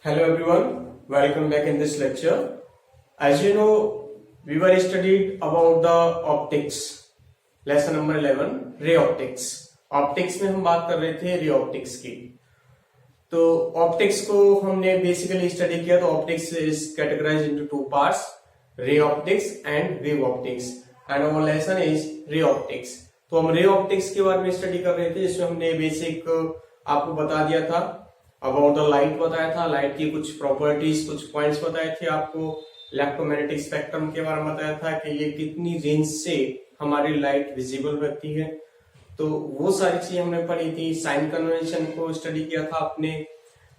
Hello everyone, welcome back in this lecture. As you know, we were studied about the optics, lesson number 11, ray optics. Optics में हम बात कर रहे थे ray optics की। तो ऑप्टिक्स को हमने बेसिकली स्टडी किया। तो optics is categorized into two parts, ray optics and wave optics, and our lesson is ray optics. तो हम रे ऑप्टिक्स के बारे में स्टडी कर रहे थे, जिसमें हमने बेसिक आपको बता दिया था, अबाउट द लाइट बताया था, लाइट की कुछ प्रॉपर्टीज, कुछ पॉइंट्स बताए थे आपको, इलेक्ट्रोमैग्नेटिक स्पेक्ट्रम के बारे में बताया था कि ये कितनी रेंज से हमारी लाइट विजिबल रहती है। तो वो सारी चीजें हमने पढ़ी थी। साइन कन्वेंशन को स्टडी किया था आपने,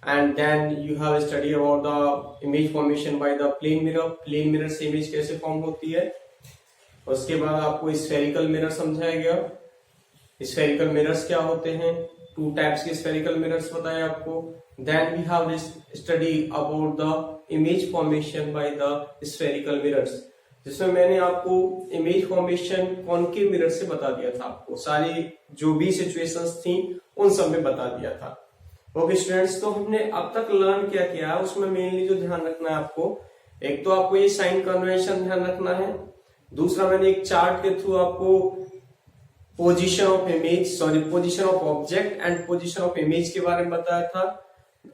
and then you have study about the image formation by the plane mirror. Plane mirror से इमेज कैसे फॉर्म होती है। उसके बाद आपको स्फेरिकल मिरर समझाया गया। स्फेरिकल मिरर्स क्या होते हैं, टू टाइप्स के स्फेरिकल मिरर्स बताए आपको। Then we have study about the image formation by the spherical mirrors, जिसमें मैंने आपको इमेज फॉर्मेशन कॉनकेव मिरर से बता दिया था। आपको सारी जो भी सिचुएशंस थी उन सब में बता दिया था। ओके स्टूडेंट्स, तो हमने अब तक लर्न क्या किया है, उसमें मेनली जो ध्यान रखना है आपको, एक तो आपको ये साइन कन्वेंशन ध्यान रखना है। दूसरा, मैंने एक चार्ट के थ्रू आपको position of image, position of object and position of image के बारे में बताया था।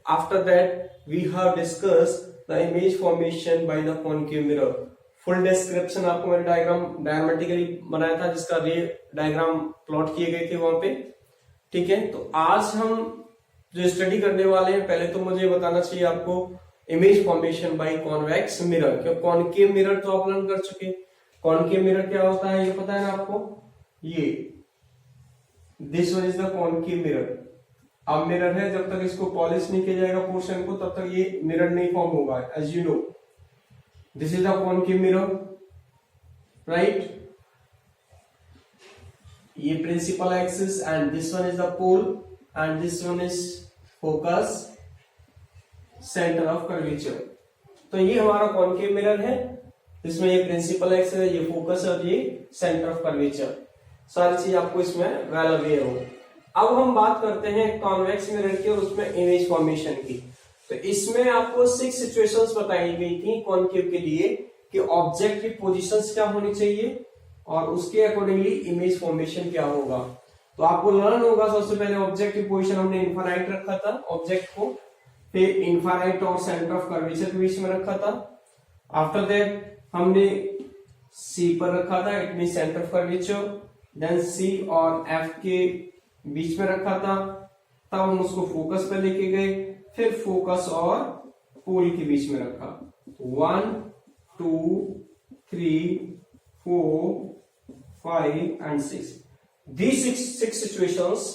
After that we have discussed the image formation by the concave mirror. Full description आपको मैंने डायग्रामेटिकली बनाया था, जिसका रे डायग्राम प्लॉट किए गए थे वहां पे। ठीक है, तो आज हम जो स्टडी करने वाले हैं, पहले तो मुझे बताना चाहिए आपको image formation by convex mirror. क्यों कॉनकेव मिरर तो आप लर्न कर चुके। कॉनकेव मिरर क्या होता है ये पता है ना आपको। ये this one is the concave mirror. अब मिरर है, जब तक इसको पॉलिश नहीं किया जाएगा पोर्शन को, तब तक ये मिरर नहीं फॉर्म होगा। As you know, this is the concave mirror, right. ये principal axis and this one is the pole and this one is focus centre of curvature. तो ये हमारा कॉनकेव मिरर है, जिसमें ये प्रिंसिपल एक्सिस है, ये फोकस है और ये सेंटर ऑफ कर्वेचर। सारी चीज आपको इसमें वेल अवेयर हो। अब हम बात करते हैं कॉन्वेक्स मिरर की और उसमें इमेज फॉर्मेशन की। तो इसमें आपको 6 सिचुएशंस बताई गई थी कॉनकेव के लिए कि ऑब्जेक्ट की पोजीशंस क्या होनी चाहिए और उसके अकॉर्डिंगली इमेज फॉर्मेशन क्या होगा। तो आपको लर्न होगा, सबसे पहले ऑब्जेक्ट की पोजीशन हमने इनफाइनाइट रखा था ऑब्जेक्ट को, फिर इनफाइनाइट और सेंटर ऑफ कर्वेचर के बीच में रखा था। आफ्टर दैट हमने सी पर रखा था, it mean centre of curvature. Then C और एफ के बीच में रखा था, तब हम उसको फोकस पे लेके गए, फिर फोकस और पोल के बीच में रखा। 1 2 3 4 5 and 6। These six situations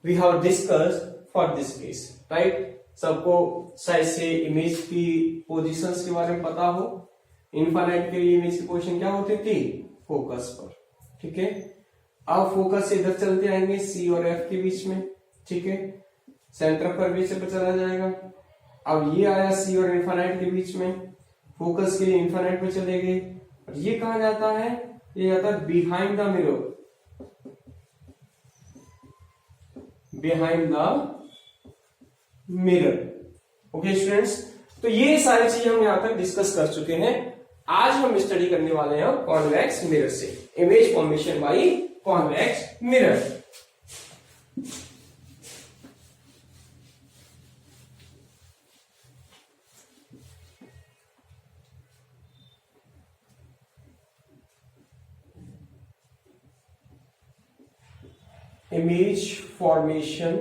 we have discussed for this case, right? सबको शायद से इमेज की पोजीशंस के बारे में पता हो। इनफाइनाइट के लिए इमेज की पोजीशन क्या होती थी, फोकस पर। ठीक है, अब फोकस से इधर चलते आएंगे सी और एफ के बीच में। ठीक है, सेंटर पर बीच पे चला जाएगा। अब ये आया सी और इनफाइनाइट के बीच में, फोकस के लिए इनफाइनाइट पे चले गए। और ये कहा जाता है, ये जाता है behind the mirror, behind the mirror. Okay students, तो ये सारी चीजें हम यहां तक डिस्कस कर चुके हैं। आज हम स्टडी करने वाले हैं कॉन्वेक्स मिरर से, image formation by convex mirror. Image formation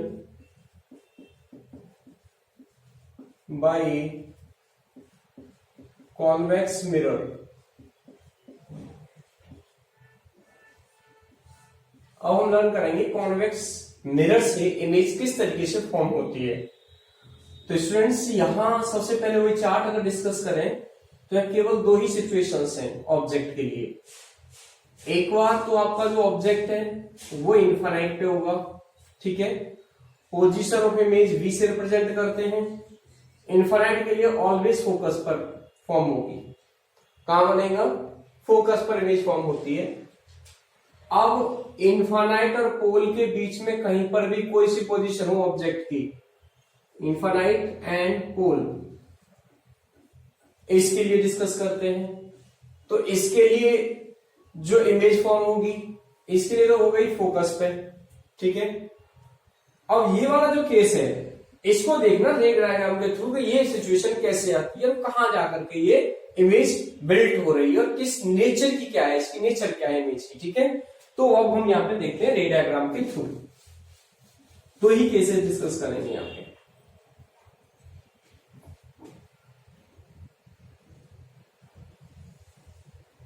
by convex mirror। अब हम लर्न करेंगे कॉन्वेक्स मिरर से इमेज किस तरीके से फॉर्म होती है। तो स्टूडेंट्स, यहां सबसे पहले वही चार्ट अगर डिस्कस करें तो केवल 2 ही सिचुएशंस हैं ऑब्जेक्ट के लिए। एक बार तो आपका जो ऑब्जेक्ट है वो इनफाइनाइट पे होगा। ठीक है, पोजीशन ऑफ इमेज वी से रिप्रेजेंट करते हैं। इनफाइनाइट के लिए ऑलवेज फोकस पर फॉर्म होगी। कहां बनेगा, फोकस पर इमेज फॉर्म होती है। अब इनफाइनाइट और पोल के बीच में कहीं पर भी कोई सी पोजीशन हो ऑब्जेक्ट की, इनफाइनाइट एंड पोल, इसके लिए डिस्कस करते हैं। तो इसके लिए जो इमेज फॉर्म होगी, इसके लिए तो हो गई फोकस पे, ठीक है। अब ये वाला जो केस है इसको देखना रे डायग्राम के थ्रू कि ये सिचुएशन कैसे आती है और कहां जाकर के ये इमेज बिल्ट हो रही है और किस नेचर की क्या है, इसकी नेचर क्या है इमेज की, ठीक है। तो अब हम यहाँ पे देखते हैं रे डायग्राम के थ्रू, तो ही केसेस डिस्कस करेंगे यहाँ पे।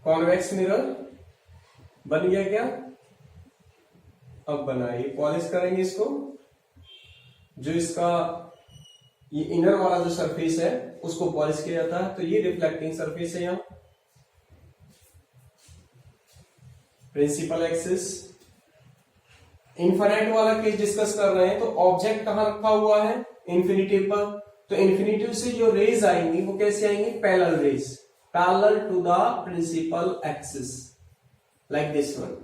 कॉन्वेक्स मिरर बन गया क्या? अब बनाइए, पॉलिश करेंगे इसको। जो इसका ये इनर वाला जो सरफेस है उसको पॉलिश किया जाता है। तो ये रिफ्लेक्टिंग सरफेस है, यहां प्रिंसिपल एक्सिस। इनफाइनाइट वाला केस डिस्कस कर रहे हैं, तो ऑब्जेक्ट कहां रखा हुआ है? इन्फिनिटिव पर। तो इन्फिनिटिव से जो रेज आएंगी वो कैसे आएंगी? Parallel rays, parallel to the principal axis, like this one.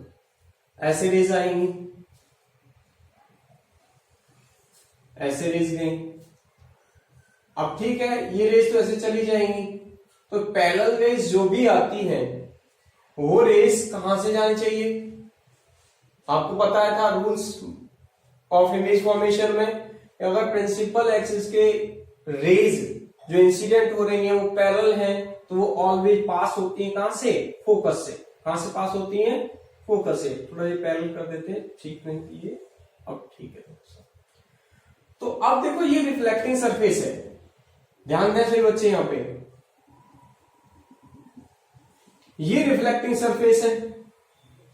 ऐसे रेज आएंगी, ऐसे रेज गई। अब ठीक है, ये रेज तो ऐसे चली जाएंगी। तो पैरेलल रेज जो भी आती है वो रेज कहां से जानी चाहिए? आपको बताया था रूल्स ऑफ इमेज फॉर्मेशन में, अगर प्रिंसिपल एक्सिस के रेज जो इंसिडेंट हो रही हैं वो पैरेलल हैं तो वो ऑलवेज पास होती हैं कहां से? फोकस से। कहां से पास होती हैं? फोकस से। थोड़ा ये पैरेलल कर देते हैं, ठीक नहीं किए, अब ठीक है। तो अब देखो ये रिफ्लेक्टिंग सरफेस है, ध्यान दें सही बच्चे, यहां पे ये रिफ्लेक्टिंग सरफेस है।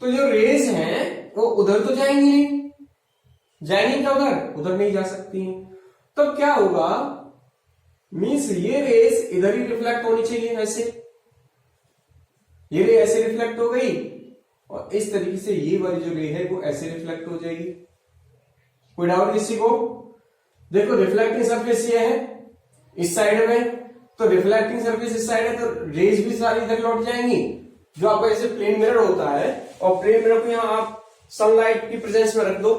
तो जो रेज हैं वो उधर तो जाएंगी नहीं, जाएंगी क्या उधर? उधर नहीं जा सकती हैं। तो क्या होगा? मीन्स ये रेज इधर ही रिफ्लेक्ट होनी चाहिए, ऐसे ये रे ऐसे रिफ्लेक्ट हो गई और इस तरीके से ये वाली जो रे है वो ऐसे रिफ्लेक्ट हो जाएगी। कोई डाउट किसी को? देखो रिफ्लेक्टिंग सरफेस ये है इस साइड में, तो रिफ्लेक्टिंग सरफेस इस साइड है तो रेज भी सारी इधर लौट जाएंगी। जो आपका जैसे प्लेन मिरर होता है और प्लेन मिरर को यहाँ आप सनलाइट की प्रेजेंस में रख दो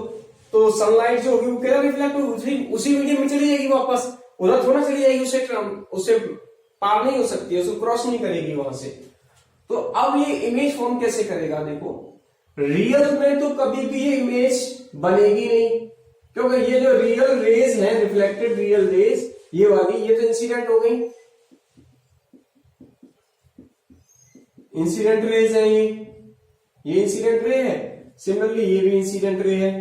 तो सनलाइट जो होगी वो क्या रिफ्लेक्ट होगी? उसी मीडियम में चली जाएगी वापस, उधर थोड़ा चली जाएगी, उससे पार नहीं हो सकती है, उसको क्रॉस नहीं करेगी वहां से। तो अब ये इमेज फॉर्म कैसे करेगा? देखो रियल में तो कभी भी ये इमेज बनेगी नहीं, क्योंकि ये जो रियल रेज है, रिफ्लेक्टेड रियल रेज, ये वाली, ये तो इंसिडेंट हो गई, इंसिडेंट रेज है ये इंसिडेंट रे है। सिमिलरली ये भी इंसिडेंट रे है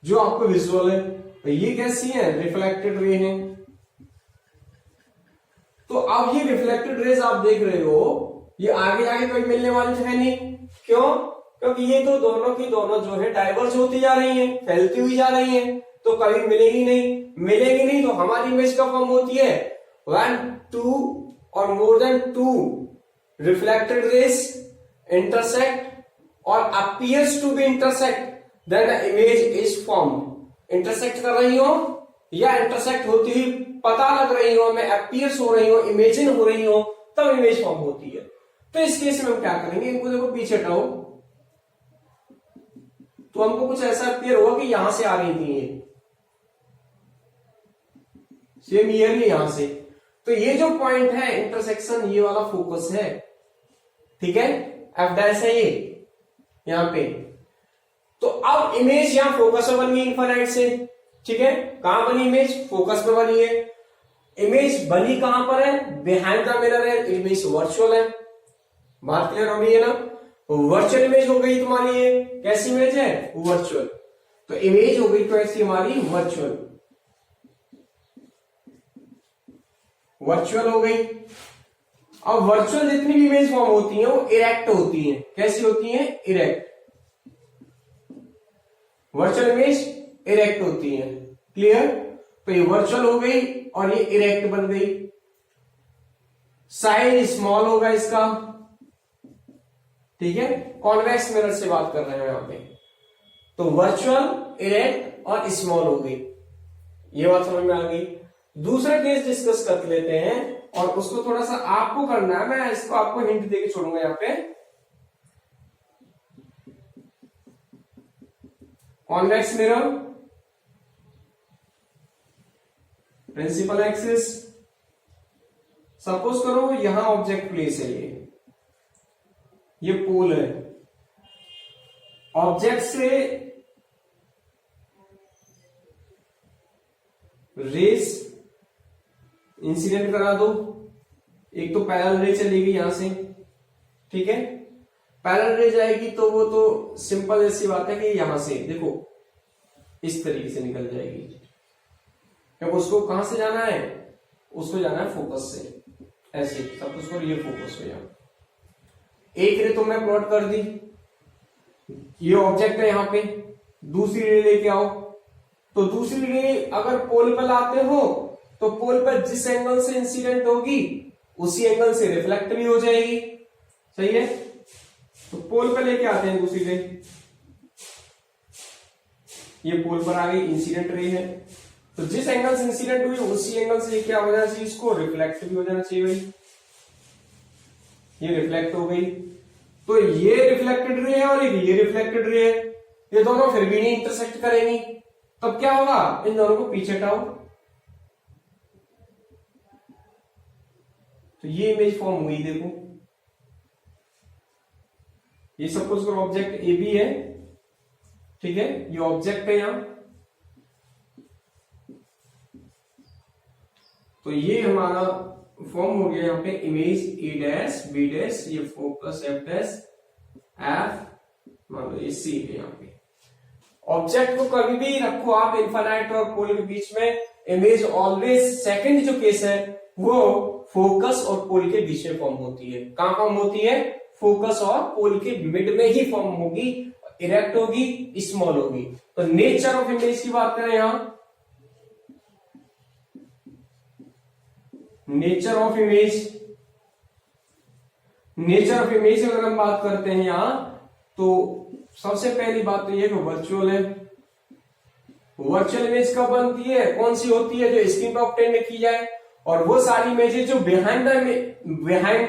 जो आपको विजुअल है, तो ये कैसी है? रिफ्लेक्टेड रे है। तो अब ये रिफ्लेक्टेड रेज आप देख रहे हो, ये आगे जाके कोई मिलने वाली तो है नहीं। क्यों? क्योंकि ये तो दोनों की दोनों जो है डाइवर्ज होती जा रही हैं, फैलती हुई जा रही हैं, तो कभी मिलेगी नहीं। तो हमारी इमेज कब फॉर्म होती है? 1, 2 और more than 2 reflected raise intersect और appears to be intersect, then the image is formed। Intersect कर रही हो या इंटरसेक्ट होती हुई पता लग रही हो, मैं अपीयर्स हो रही हो, इमेजिन हो रही हो, तब इमेज फॉर्म होती है। तो इस केस में हम क्या करेंगे? इनको देखो पीछे हटाओ, तो हमको कुछ ऐसा अपीयर होगा कि यहां से आ रही थी ये, सेम ईयरली यहां से। तो ये जो पॉइंट है इंटरसेक्शन, ये वाला फोकस है, ठीक है, एफ डैश है ये यहां पे। तो अब इमेज यहां फोकस में बनी है इनफाइनाइट से, ठीक है। कहां बनी इमेज? फोकस में बनी है। इमेज बनी कहां पर है? बिहाइंड द मिरर है, इमेज वर्चुअल है। बात क्लियर हो गई है ना? वर्चुअल इमेज हो गई तुम्हारी, ये कैसी इमेज है? वर्चुअल। तो इमेज हो गई तो ऐसी हमारी वर्चुअल, वर्चुअल हो गई। अब वर्चुअल जितनी भी इमेज फॉर्म होती हैं वो इरेक्ट होती हैं। कैसी होती हैं? इरेक्ट। वर्चुअल इमेज इरेक्ट होती है, क्लियर। तो ये वर्चुअल हो गई और ये इरेक्ट बन गई। साइज स्मॉल होगा इसका, ठीक है। कॉन्वेक्स मिरर से बात कर रहे हैं यहां पे। तो वर्चुअल, इरेक्ट और स्मॉल हो गई, ये बात समझ में आ गई। दूसरा केस डिस्कस कर लेते हैं और उसको थोड़ा सा आपको करना है, मैं इसको आपको हिंट देके छोड़ूंगा यहां पे। Convex mirror, principal axis, suppose करो यहां ऑब्जेक्ट प्लेस है, ये पोल है, ऑब्जेक्ट से रेस इंसिडेंट करा दो, एक तो पैरेलल रे चलेगी यहां से, ठीक है, पैरेलल रे जाएगी तो वो तो सिंपल ऐसी बात है कि यहां से देखो इस तरीके से निकल जाएगी, क्योंकि उसको कहां से जाना है, उसको जाना है फोकस से, ऐसे सब कुछ पर ये फोकस हो जाए। एक रे तो मैं प्लॉट कर दी, ये ऑब्जेक्ट है यहां पे, दूसरी रे लेके आओ, तो दूसरी रे अगर पोल पर लाते हो तो पोल पर जिस एंगल से इंसिडेंट होगी उसी एंगल से रिफ्लेक्ट भी हो जाएगी, सही है। तो पोल पर लेके आते हैं दूसरी रे, ये पोल पर आ गई, इंसिडेंट रे है, तो जिस एंगल से इंसिडेंट हुई उसी एंगल से क्या हो जाना चाहिए, इसको रिफ्लेक्ट भी हो जाना चाहिए भाई, ये रिफ्लेक्ट हो गई, तो ये रिफ्लेक्टेड रे है और ये रिफ्लेक्टेड रे है, ये दोनों फिर भी नहीं इंटरसेक्ट करेंगी, तब क्या होगा, इन दोनों को पीछे हटाओ, तो ये इमेज फॉर्म हुई, देखो ये सपोज करो ऑब्जेक्ट ए बी है, ठीक है, ये ऑब्जेक्ट है यहां, तो ये हमारा फॉर्म हो गया यहाँ पे image A dash B dash, ये फोकस एफ डैश एफ, मान लो ये सी है यहाँ पे। ऑब्जेक्ट को कभी भी रखो आप इनफाइनाइट और पोल के बीच में, इमेज ऑलवेज सेकंड जो केस है वो फोकस और पोल के बीच में फॉर्म होती है। कहां फॉर्म होती है, फोकस और पोल के मिड में ही फॉर्म होगी, इरेक्ट होगी, स्मॉल होगी। तो नेचर ऑफ इमेज की बात करें यहां, nature of image, nature of image अगर हम बात करते हैं यहां, तो सबसे पहली बात तो ये कि वर्चुअल है। वर्चुअल इमेज कब बनती है, कौन सी होती है, जो स्क्रीन पर ऑब्टेन की जाए, और वो सारी इमेजेस जो बिहाइंड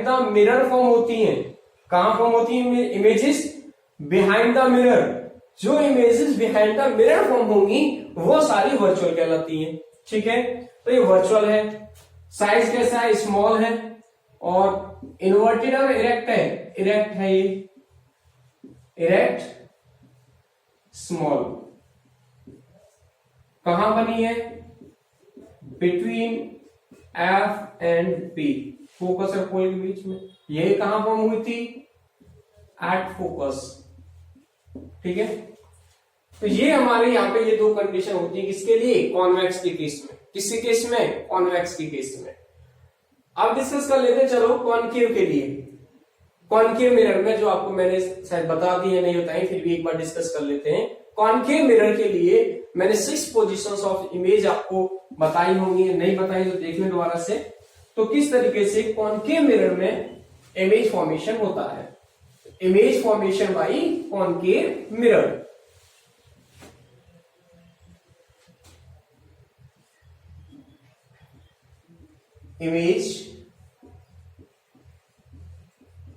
द मिरर फॉर्म होती हैं। कहां फॉर्म होती है इमेजेस, बिहाइंड द मिरर, जो images behind the mirror form होंगी वो सारी वर्चुअल कहलाती हैं, ठीक है। तो ये वर्चुअल है, साइज कैसा है, स्मॉल है, और इन्वर्टेड और इरेक्ट है, इरेक्ट है ये, इरेक्ट स्मॉल। कहां बनी है, between F and P, focus और पोल के बीच में। ये कहां फॉर्म हुई थी, एट फोकस, ठीक है। तो ये हमारे यहाँ पे ये दो कंडीशन होती है, किसके लिए, कॉन्वेक्स के केस में। किसके केस में, कॉन्वेक्स के केस में। अब डिस्कस कर लेते हैं चलो कॉनकेव के लिए। कॉनकेव मिरर में, जो आपको मैंने शायद बता दी है, नहीं बताई, फिर भी एक बार डिस्कस कर लेते हैं। कॉनकेव मिरर के लिए मैंने 6 पोजीशंस ऑफ इमेज आपको बताई होंगी, नहीं बताई तो देख लें दोबारा से। तो किस तरीके से कॉनकेव मिरर में इमेज फॉर्मेशन होता है, image formation bye concave mirror. Image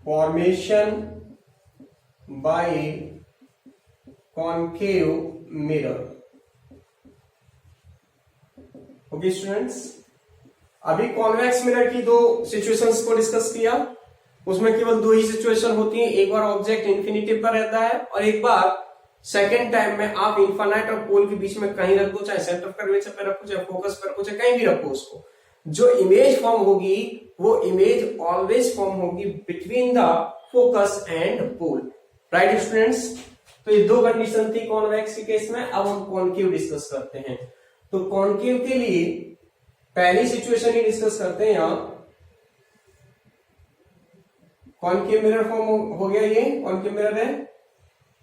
formation bye concave mirror. Okay students, अभी कॉन्वेक्स मिरर की दो सिचुएशंस को डिस्कस किया, उसमें केवल दो ही सिचुएशन होती हैं, एक बार ऑब्जेक्ट इंफिनिटी पर रहता है और एक बार सेकेंड टाइम में आप इन्फिनाइट और पोल के बीच में कहीं रखो, चाहे सेंटर ऑफ कर्वेचर पे रखो, चाहे फोकस पर रखो, चाहे कहीं भी रखो, उसको जो इमेज फॉर्म होगी वो इमेज ऑलवेज फॉर्म होगी between the focus and pole. Right students, तो ये दो कंडीशन थी कॉन्वेक्स के केस में। अब हम कॉनकेव डिस्कस करते हैं। तो कॉनकेव के लिए पहली सिचुएशन ही डिस्कस करते हैं। यहां कॉनकेव मिरर फॉर्म हो गया, ये कॉनकेव मिरर है।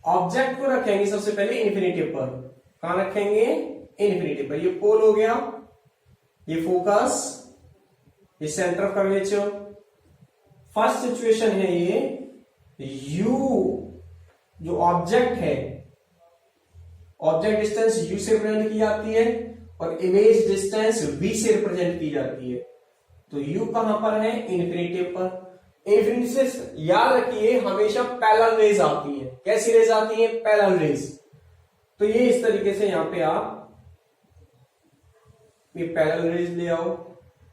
ऑब्जेक्ट को रखेंगे सबसे पहले इन्फिनिटी पर, कहां रखेंगे, इन्फिनिटी पर। ये पोल हो गया, ये फोकस, ये centre of curvature. First situation है ये, यू जो ऑब्जेक्ट है, ऑब्जेक्ट डिस्टेंस यू से रिप्रेजेंट की जाती है और इमेज डिस्टेंस वी से रिप्रेजेंट की जाती है। तो यू कहां पर है, इन्फिनिटी पर। इन्फिनिटी से याद रखिए हमेशा पैरेलल रेज आती है। कैसी रेज आती है, पैरेलल रेज। तो ये इस तरीके से यहां पे आप ये पैरेलल रेज ले आओ,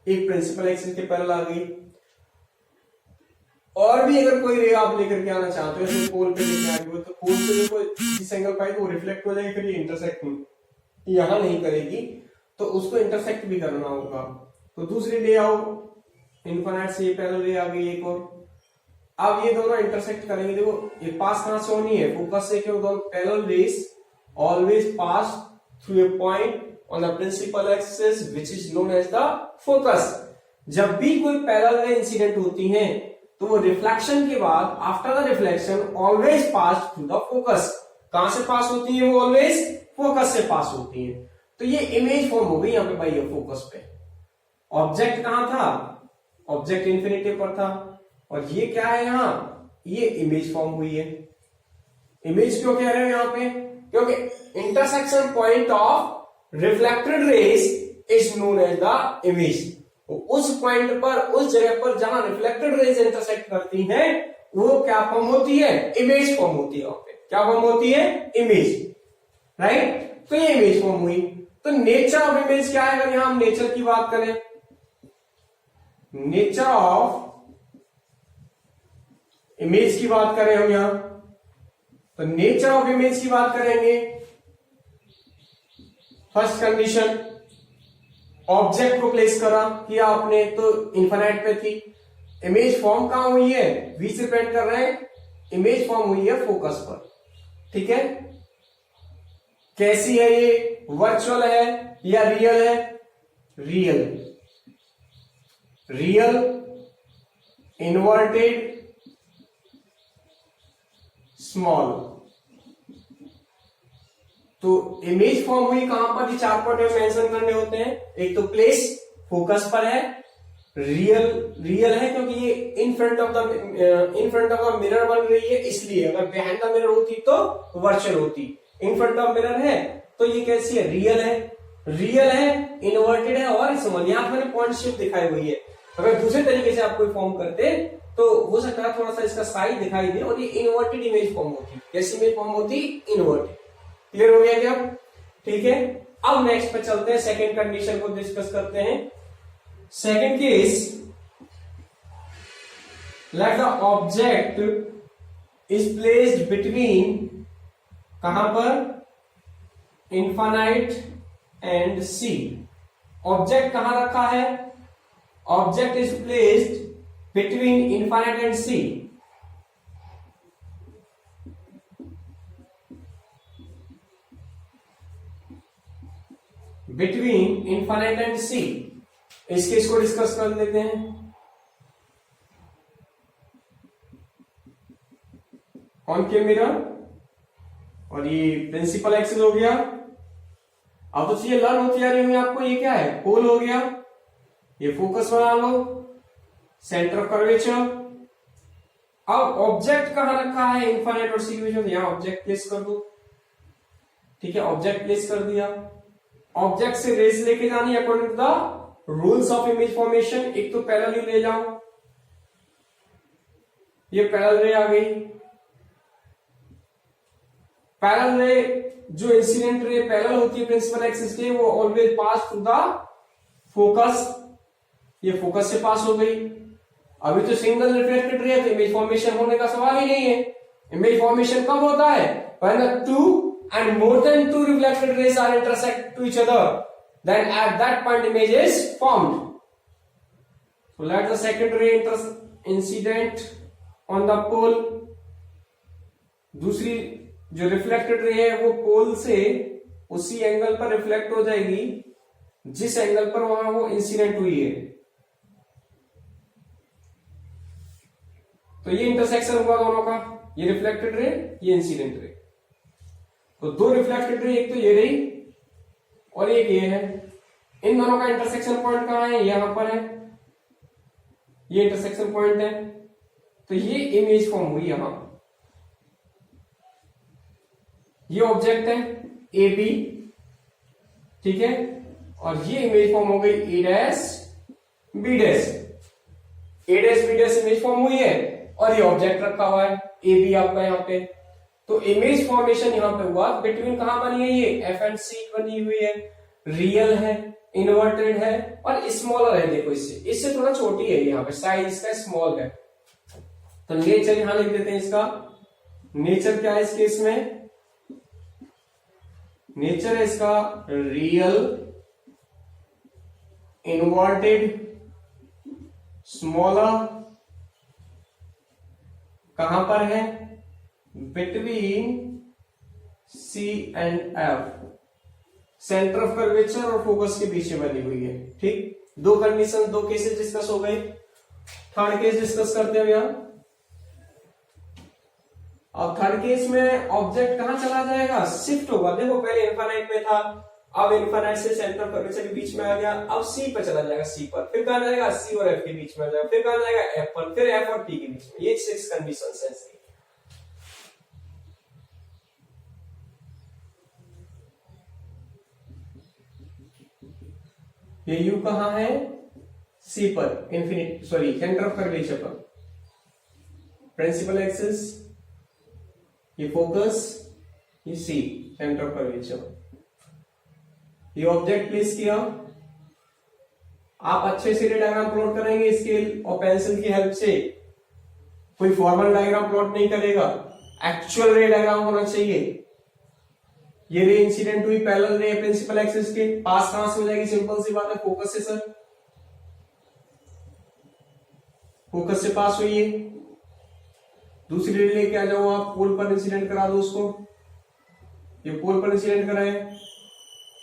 एक प्रिंसिपल एक्सिस के पैरेलल आ गई। और भी अगर कोई रे आप लेकर के आना चाहते हो, जैसे पोल पे लेके आए हो, तो पोल से देखो जिस एंगल पर वो रिफ्लेक्ट हो जाएगी, फिर ये इंटरसेक्ट यहां नहीं करेगी, तो उसको इंटरसेक्ट भी करना होगा। तो दूसरी ले आओ, इनफाइनाइट से ये पैरेलल रे आ गई एक और। अब ये दोनों इंटरसेक्ट करेंगे। देखो ये पास कहां से होनी है, फोकस से, क्यों दोनों parallel rays always pass through a point on the principal axis which is known as the focus. जब भी कोई पैरेलल रे इंसिडेंट होती है तो वो रिफ्लेक्शन के बाद, after the reflection, always pass through the focus. कहां से पास होती है वो? ऑलवेज फोकस से पास होती है। तो ये इमेज फॉर्म हो गई यहाँ पे भाई, ये फोकस पे। ऑब्जेक्ट कहां था? ऑब्जेक्ट इंफिनिटी पर था, और ये क्या है यहां? ये इमेज फॉर्म हुई है। इमेज क्यों कह रहे हैं यहां पे? क्योंकि intersection point of reflected rays is known as the image. उस पॉइंट पर, उस जगह पर जहां रिफ्लेक्टेड रेज इंटरसेक्ट करती हैं, वो क्या फॉर्म होती है? इमेज फॉर्म होती है। वहां पे क्या फॉर्म होती है? Image, right. तो ये इमेज फॉर्म हुई। तो नेचर ऑफ इमेज क्या है? अगर यहां हम नेचर की बात करें, नेचर ऑफ इमेज की बात करें हम यहां, तो नेचर ऑफ इमेज की बात करेंगे। फर्स्ट कंडीशन, ऑब्जेक्ट को प्लेस करा किया आपने, तो इनफाइनाइट पे थी। इमेज फॉर्म कहां हुई है? वी से पेंट कर रहे हैं, इमेज फॉर्म हुई है फोकस पर। ठीक है, कैसी है ये? वर्चुअल है या रियल है? Real, real inverted small. तो इमेज फॉर्म हुई कहां पर? ये 4 पॉइंट मेंशन करने होते हैं। एक तो प्लेस, फोकस पर है। रियल, रियल है क्योंकि ये in front of the mirror बन रही है, इसलिए। अगर बिहाइंड द मिरर होती तो वर्चुअल होती। इन फ्रंट ऑफ मिरर है तो ये कैसी है? रियल है। रियल है, इन्वर्टेड है और स्मॉल। यहां पर मैंने पॉइंट शेप दिखाई हुई है। अगर दूसरे तरीके से आप कोई फॉर्म करते तो हो सकता है थोड़ा सा इसका साइज दिखाई दे, और ये इन्वर्टेड इमेज फॉर्म होती। कैसी इमेज फॉर्म होती? इन्वर्टेड। क्लियर हो गया क्या? ठीक है, अब नेक्स्ट पे चलते हैं, सेकंड कंडीशन को डिस्कस करते हैं। Second case, let the object is placed between, कहां पर? Infinite and C. ऑब्जेक्ट कहां रखा है? Object is placed between infinite and C. Between infinite and C. इस केस को डिस्कस कर लेते हैं। कॉनकेव मिरर, और ये प्रिंसिपल एक्सिस हो गया। अब तो चीजें लर्न होती जा रही होंगी आपको। ये क्या है? पोल हो गया। ये फोकस बना लो, सेंटर ऑफ कर्वेचर। अब ऑब्जेक्ट कहां रखा है? इनफाइनाइट और सी के बीच में, यहां ऑब्जेक्ट प्लेस कर दो। ठीक है, ऑब्जेक्ट प्लेस कर दिया। ऑब्जेक्ट से रेज लेके जानी according to the rules of image formation. एक तो पैरेलल ले जाओ, ये पैरेलल रे आ गई। पैरेलल रे, जो इंसिडेंट रे पैरेलल होती है प्रिंसिपल एक्सिस के, वो always pass through the focus. ये फोकस से पास हो गई। अभी तो सिंगल रिफ्लेक्टेड रे है, तो इमेज फॉर्मेशन होने का सवाल ही नहीं है। इमेज फॉर्मेशन कब होता है? When the two and more than two reflected rays are intersect to each other, then at that point image is formed. So let the second ray incident on the pole. दूसरी जो reflected ray है वो पोल से उसी angle पर reflect हो जाएगी जिस एंगल पर वहां वो इंसिडेंट हुई है। तो ये इंटरसेक्शन हुआ दोनों का, ये रिफ्लेक्टेड रे, ये इंसिडेंट रे। तो दो रिफ्लेक्टेड रे, एक तो ये रही और एक ये है। इन दोनों का इंटरसेक्शन पॉइंट कहां है? यहां पर है, ये इंटरसेक्शन पॉइंट है। तो ये इमेज फॉर्म हुई यहां। ये ऑब्जेक्ट है ए बी, ठीक है, और ये इमेज फॉर्म हो गई A dash B dash. A dash B dash image form हुई है और ये ऑब्जेक्ट रखा हुआ है ए बी आपका यहां पे। तो इमेज फॉर्मेशन यहां पे हुआ। बिटवीन कहां बनी है? ये एफ एंड सी बनी हुई है, रियल है, इन्वर्टेड है और स्मॉलर है, देखो इससे थोड़ा छोटी है, यहाँ पे साइज इसका स्मॉल है। तो नेचर यहां लिख देते हैं इसका। नेचर क्या है इस केस में? नेचर है इसका रियल इन्वर्टेड स्मॉलर। कहां पर है? Between C and F, centre of curvature और फोकस के बीच में बनी हुई है। ठीक, दो कंडीशन, दो केसेस डिस्कस हो गए। थर्ड केस डिस्कस करते हैं यहां। अब थर्ड केस में ऑब्जेक्ट कहां चला जाएगा? शिफ्ट होगा। देखो पहले इनफाइनाइट में था, अब इनफाइनाइट से सेंटर ऑफ कर्वेचर के बीच में आ गया, अब सी पर चला जाएगा, सी पर, फिर कहां जाएगा? सी और एफ के बीच में आ जाएगा, फिर कहां जाएगा? एफ पर, फिर एफ और टी के बीच में। ये 6 कंडीशंस हैं इसकी। ये यू कहां है? सी पर, infinite sorry centre of curvature पर। प्रिंसिपल एक्सिस, ये फोकस, ये सी सेंटर ऑफ कर्वेचर। ये ऑब्जेक्ट प्लेस किया। आप अच्छे से रे डायग्राम प्लॉट करेंगे स्केल और पेंसिल की हेल्प से, कोई फॉर्मल डायग्राम प्लॉट नहीं करेगा, एक्चुअल रे डायग्राम होना चाहिए। ये रे इंसिडेंट हुई पैरेलल रे प्रिंसिपल एक्सिस के पास, कहां से हो जाएगी? सिंपल सी बात है, फोकस से सर, फोकस से पास हुई है। दूसरी रे लेके आ जाओ आप, पोल पर इंसिडेंट करा दो उसको। ये पोल पर इंसिडेंट कराए,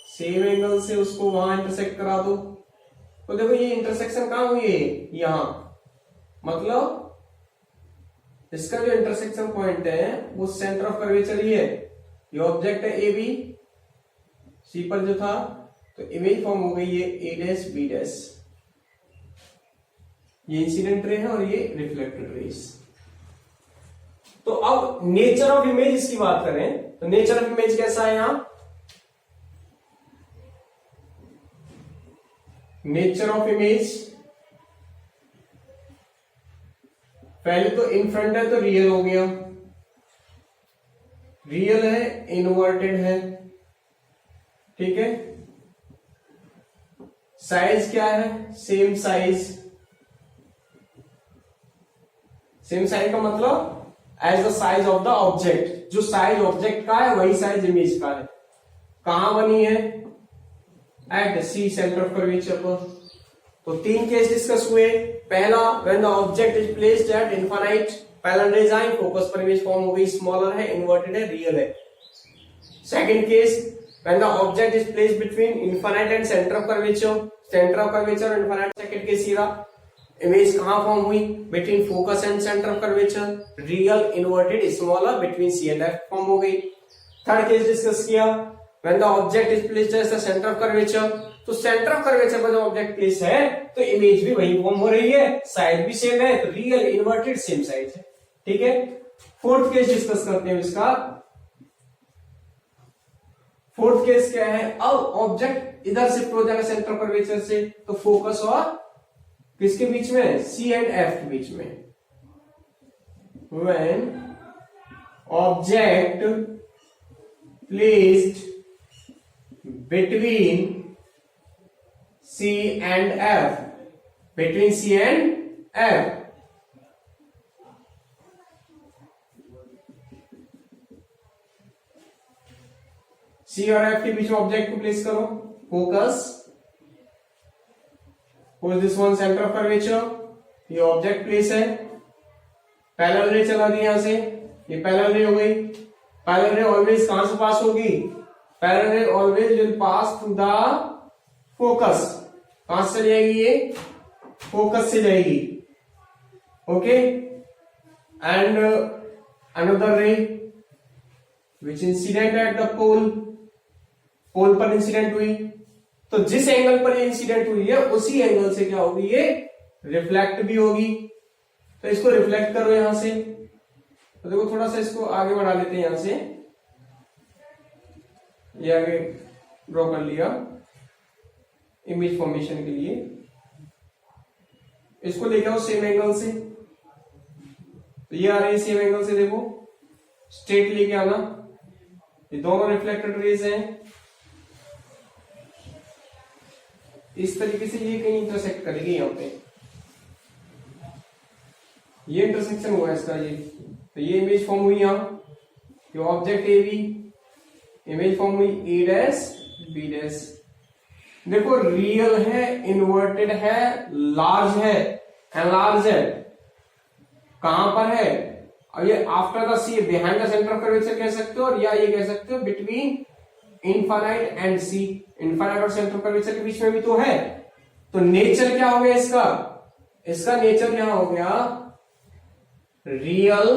सेम एंगल से उसको वहां इंटरसेक्ट करा दो। तो देखो ये इंटरसेक्शन कहां हुई है? यहां, मतलब इसका जो इंटरसेक्शन पॉइंट है वो सेंटर ऑफ कर्वेचर ही है। ये ऑब्जेक्ट है ए बी, सी पर जो था, तो इमेज फॉर्म हो गई है ए डैश बी डैश। ये इंसिडेंट रे है और ये रिफ्लेक्टेड रेस। तो अब नेचर ऑफ इमेज इसकी बात करें तो नेचर ऑफ इमेज कैसा है यहां? नेचर ऑफ इमेज, पहले तो इन फ्रंट है तो रियल हो गया, रियल है, इन्वर्टेड है, ठीक है। साइज क्या है? Same size. सेम साइज का मतलब as the size of the object, जो साइज ऑब्जेक्ट का है वही साइज इमेज का है। कहां बनी है? At C centre of curvature पर। तो 3 केस डिस्कस हुए। पहला, when the object is placed at infinite, parallel rays आई, फोकस पर इमेज फॉर्म हो गई, स्मॉलर है, इन्वर्टेड है, रियल है। Second case, when the object is placed between infinite and centre of curvature, centre of curvature और infinite. Second case सीधा, image कहां फॉर्म हुई? Between focus and centre of curvature, real, inverted, smaller, between C and F form हो गई। Third case discuss किया, when the object is placed at the centre of curvature, तो centre of curvature पर जब object place है तो image भी वही फॉर्म हो रही है, साइज भी सेम है, तो रियल, इन्वर्टेड, सेम साइज है, ठीक है। फोर्थ केस डिस्कस करते हैं इसका। फोर्थ केस क्या है? अब ऑब्जेक्ट इधर शिफ्ट हो जाएगा सेंटर ऑफ कर्वेचर से, तो फोकस और किसके बीच में? सी एंड एफ के बीच में। When object placed between C and F, between C and F, C और F के बीच में ऑब्जेक्ट को प्लेस करो, focus, this one centre of curvature, ये ऑब्जेक्ट प्लेस है, पैरेलल रे चला दी यहां से, ये पैरेलल रे हो गई। पैरेलल रे ऑलवेज कहां से पास होगी? पैरेलल रे always will pass through the focus. कहां से जाएगी? ये फोकस से जाएगी, okay. And another ray which incident at the pole, pole पर इंसिडेंट हुई, तो जिस एंगल पर ये इंसिडेंट हुई है उसी एंगल से क्या होगी? ये रिफ्लेक्ट भी होगी। तो इसको रिफ्लेक्ट करो यहां से, तो देखो थोड़ा सा इसको आगे बढ़ा लेते हैं यहां से, ये आगे ड्रॉ कर लिया इमेज फॉर्मेशन के लिए। इसको लेके आओ सेम एंगल से, तो ये आ रही है सेम एंगल से, देखो स्ट्रेट लेके आना, ये दोनों रिफ्लेक्टेड रेज हैं। इस तरीके से ये कहीं इंटरसेक्ट करेगी यहाँ पे, ये इंटरसेक्शन हुआ इसका ये, तो ये इमेज फॉर्म हुई यहाँ, ये object A B, image form हुई ए डैश बी डैश। देखो रियल है, इन्वर्टेड है, लार्ज है, एनलार्ज है, कहां पर है, और ये after the C, behind the centre of curvature कह सकते हो, और या ये कह सकते हो between infinite and C, infinite और सेंटर ऑफ कर्वेचर के बीच में भी तो है। तो नेचर क्या हो गया इसका, इसका नेचर क्या हो गया, रियल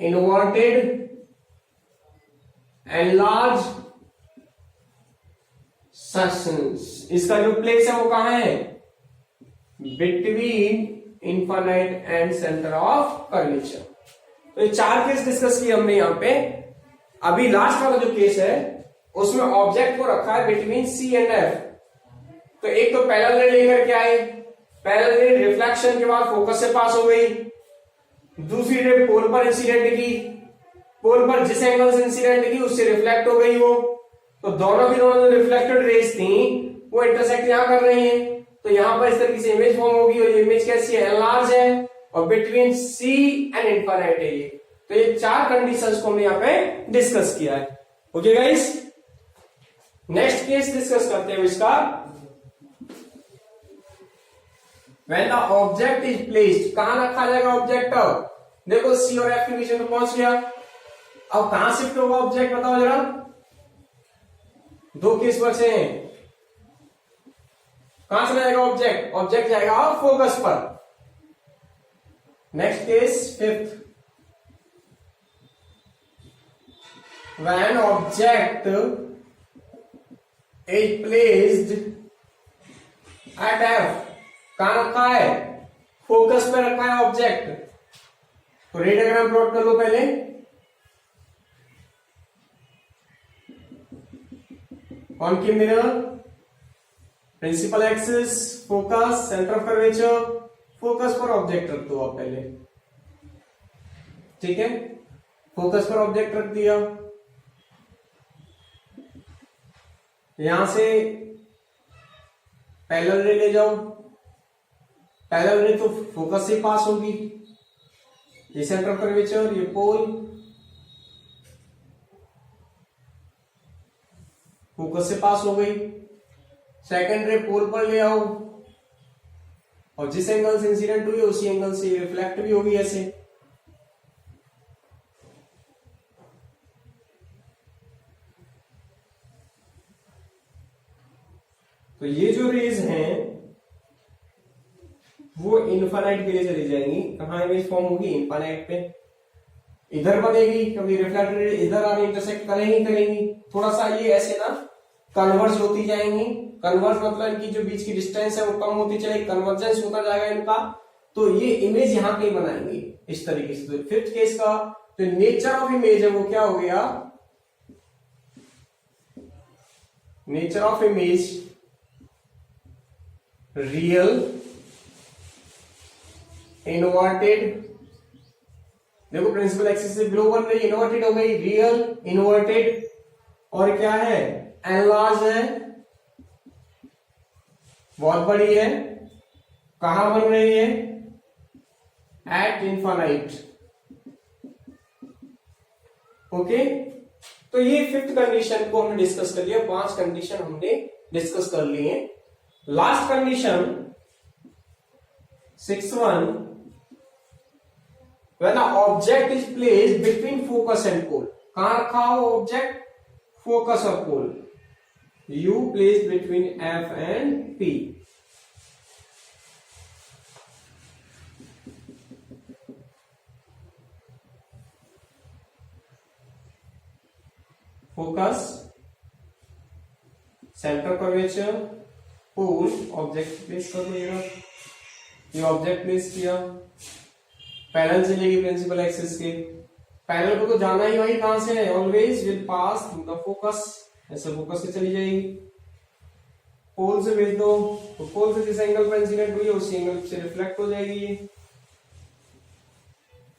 इन्वर्टेड एनलार्ज सेक्शंस। इसका जो प्लेस है वो कहां है, between infinite and centre of curvature. तो ये 4 केस डिस्कस किए हमने यहां पे। अभी लास्ट वाला जो केस है उसमें ऑब्जेक्ट को रखा है बिटवीन सी एंड एफ। तो एक तो पैरेलल रे लेकर के आए, पैरेलल रे रिफ्लेक्शन के बाद फोकस से पास हो गई, दूसरी रे पोल पर इंसिडेंट की, पोल पर जिस एंगल से इंसिडेंट की उससे रिफ्लेक्ट हो गई वो, तो दोनों की दोनों जो रिफ्लेक्टेड रेज थी वो इंटरसेक्ट यहां कर रही हैं। तो यहां पर इस तरीके से इमेज फॉर्म होगी, और ये इमेज कैसी है, एनलार्ज है, और बिटवीन सी एंड इनफाइनाइट है ये। तो ये 4 कंडीशंस को हमने यहां पे डिस्कस किया है। Okay guys, next case discuss करते हैं इसका। When the object is placed, कहां रखा जाएगा ऑब्जेक्ट, देखो सी और एफ के बीच में पहुंच गया, अब कहां शिफ्ट होगा ऑब्जेक्ट बताओ जरा, 2 केस बचे हैं, कहां से जाएगा ऑब्जेक्ट, ऑब्जेक्ट जाएगा फोकस पर। Next case 5th, when object is placed at F, कहां रखा है, फोकस पे रखा है ऑब्जेक्ट। तो रे डायग्राम प्लॉट कर लो पहले। ऑन की mirror, principal axis, focus, centre of curvature, focus पर ऑब्जेक्ट रख दो आप पहले, ठीक है, फोकस पर ऑब्जेक्ट रख दिया। यहां से पैरेलल रे ले जाओ, पैरेलल रे तो फोकस से पास होगी, ये सेंटर ऑफ कर्वेचर, ये पोल, फोकस से पास हो गई। सेकंड रे पोल पर ले आओ, और जिस एंगल से इंसिडेंट हुई उसी एंगल से रिफ्लेक्ट भी होगी ऐसे। तो ये जो रेज हैं वो इनफाइनाइट के लिए चली जाएंगी, कहां इमेज फॉर्म होगी, इनफाइनाइट पे, इधर बनेगी क्योंकि रिफ्लेक्टेड रे इधर आने इंटरसेक्ट करेंगी। थोड़ा सा ये ऐसे ना कन्वर्ज होती जाएंगी, कन्वर्ज मतलब इनकी जो बीच की डिस्टेंस है वो कम होती चलेगी, कन्वर्जेंस होता जाएगा इनका, तो ये इमेज यहां कहीं बनाएंगे इस तरीके से। तो 5th केस का जो नेचर ऑफ इमेज है वो क्या हो गया, nature of image real inverted, देखो प्रिंसिपल एक्सिस से बिलो बन रही, इन्वर्टेड हो गई, रियल इन्वर्टेड, और क्या है, एनलार्ज है, बहुत बड़ी है, कहां बन रही है, एट इनफाइनाइट। ओके, तो ये 5th कंडीशन को हमने डिस्कस कर लिया, 5 कंडीशन हमने डिस्कस कर लिए। Last condition 6th one, when the object is placed between focus and pole, कहां रखा हो ऑब्जेक्ट, फोकस और pole, U placed between F and P। Focus, centre curvature, pole, object place कर लो, ये ऑब्जेक्ट प्लेस किया, पैरेलल चलेगी principal axis के, पैरेलल को तो जाना ही वही कहां से है, always will pass through the focus, ऐसे फोकस से चली जाएगी। पोल से भेज दो, तो पोल से जिस एंगल पर इंसिडेंट हुई है उसी एंगल से रिफ्लेक्ट हो जाएगी ये।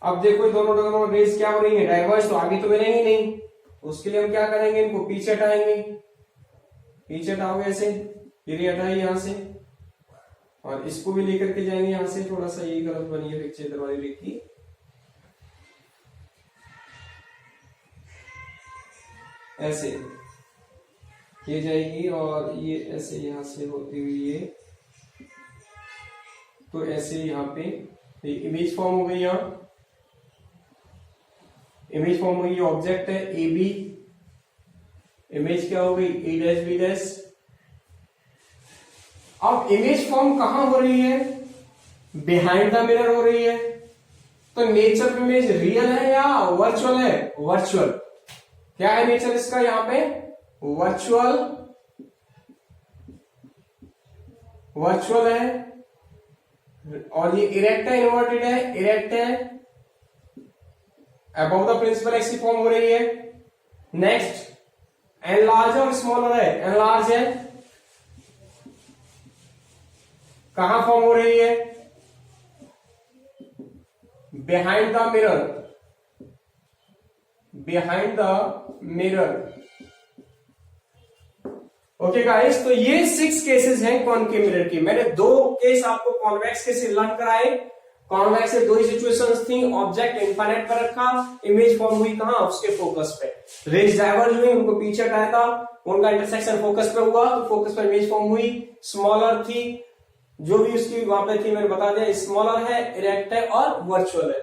अब देखो दोनों रेज क्या हो रही है, डाइवर्ज, तो आगे तो मिलेंगी नहीं, उसके लिए हम क्या करेंगे, इनको पीछे हटाएंगे, पीछे हटाओगे ऐसे, ये रे हटाइए यहां से, और इसको भी लेकर के जाएंगे यहां से, थोड़ा सा ये गलत बनी है पिक्चर वाली रे की, ऐसे ये जाएगी और ये ऐसे यहां से होती हुई ये, तो ऐसे यहाँ पे इमेज फॉर्म हो गई, यहाँ इमेज फॉर्म हुई, ऑब्जेक्ट है ए बी, इमेज क्या हो गई ए डैश बी डैश। अब इमेज फॉर्म कहां हो रही है, बिहाइंड द मिरर हो रही है, तो नेचर इमेज रियल है या वर्चुअल है, वर्चुअल। क्या है नेचर इसका यहाँ पे, वर्चुअल, वर्चुअल है, और ये इरेक्ट है इन्वर्टेड है, इरेक्ट है, अबव द प्रिंसिपल एक्स की फॉर्म हो रही है। नेक्स्ट एनलार्ज और स्मॉलर है, एनलार्ज है, कहां फॉर्म हो रही है, behind the mirror, behind the mirror. Okay guys, तो ये 6 केसेस हैं कॉनकेव मिरर की। मैंने 2 केस आपको कॉन्वेक्स के से लर्न कराए। कॉन्वेक्स से 2 ही सिचुएशंस थी, ऑब्जेक्ट इनफाइनाइट पर रखा, इमेज फॉर्म हुई कहां, उसके फोकस पे, रेज डाइवर्ज हुई, उनको पीछे हटाया था, उनका इंटरसेक्शन फोकस पे हुआ, तो फोकस पर इमेज फॉर्म हुई। स्मॉलर थी, जो भी उसकी वहां पे थी मैंने बता दिया, स्मॉलर है, इरेक्ट है और वर्चुअल है।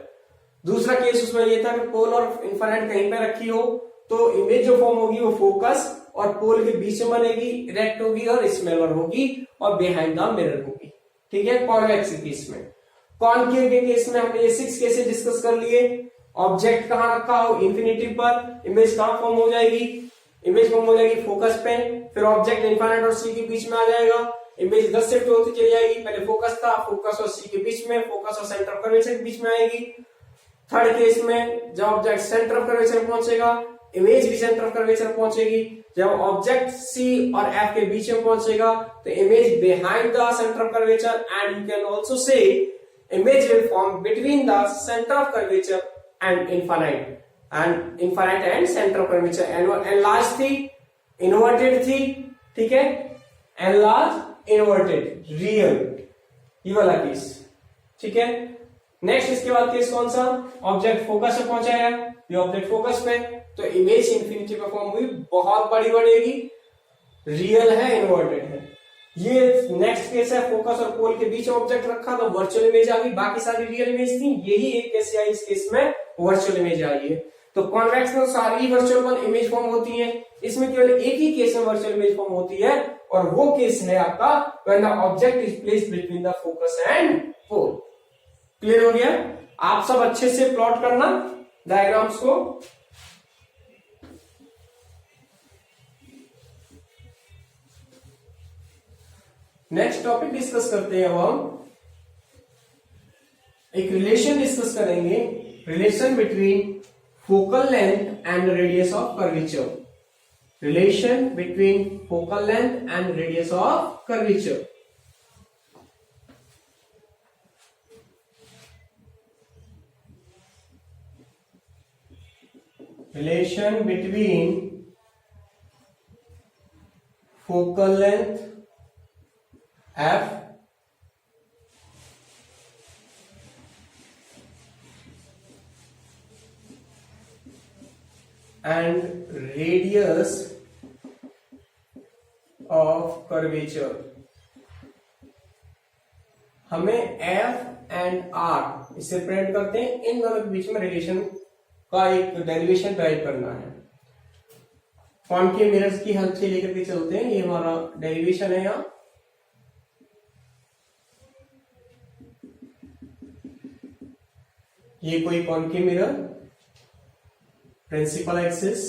दूसरा केस उसमें ये था कि पोल और इनफाइनाइट कहीं पे रखी हो, तो इमेज जो फॉर्म होगी वो फोकस और पोल के बीच में बनेगी, इरेक्ट होगी और स्मॉलर होगी और बिहाइंड द मिरर होगी। ठीक है, कॉन्वेक्स के केस में। कॉनकेव के केस में हमने ये 6 केसेस डिस्कस कर लिए। ऑब्जेक्ट कहां रखा हो, इंफिनिटी पर, इमेज कहां फॉर्म हो जाएगी, इमेज फॉर्म हो जाएगी फोकस पे, फिर ऑब्जेक्ट इनफाइनाइट और सी के बीच में आ जाएगा, इमेज इधर शिफ्ट होती चली जाएगी, पहले फोकस था, फोकस और सी के बीच में, फोकस और सेंटर ऑफ कर्वेचर के बीच में आएगी। थर्ड केस में जब ऑब्जेक्ट सेंटर ऑफ कर्वेचर पहुंचेगा, इमेज भी सेंटर ऑफ कर्वेचर पहुंचेगी। जब ऑब्जेक्ट सी और एफ के बीच में पहुंचेगा तो image behind the centre of curvature, and you can also say image will form between the centre of curvature and infinite, and infinite and centre of curvature. Enlarge थी, inverted थी, ठीक है, एनलार्ज, इन्वर्टेड, रियल, ये वाला case. ठीक है, next इसके बाद केस कौन सा, ऑब्जेक्ट फोकस पे पहुंचा है, ये ऑब्जेक्ट फोकस पे, तो इमेज इंफिनिटी पे फॉर्म हुई, बहुत बड़ी बढ़ेगी, रियल है, इन्वर्टेड है। ये नेक्स्ट केस है, फोकस और पोल के बीच ऑब्जेक्ट रखा तो वर्चुअल इमेज आ गई, बाकी सारी रियल इमेज थी, यही एक केस आई, इस केस में वर्चुअल इमेज आई है। तो कॉन्वेक्स में सारी वर्चुअल इमेज फॉर्म होती है, इसमें केवल एक ही केस में वर्चुअल इमेज फॉर्म होती है, और वो केस है आपका when the object is placed between the focus and pole. Clear हो गया? आप सब अच्छे से प्लॉट करना डायग्राम्स को। नेक्स्ट टॉपिक डिस्कस करते हैं, अब हम एक रिलेशन डिस्कस करेंगे, relation between focal length and radius of curvature. Relation between focal length and radius of curvature. Relation between focal length f and radius of curvature। हमें f and r इसे print करते हैं, इन दोनों के बीच में relation का एक डेरिवेशन ड्राइव करना है। कॉनकेव मिरर्स की हेल्प से लेकर के चलते हैं, ये हमारा डेरिवेशन है। यहां ये कोई concave mirror, principal axis,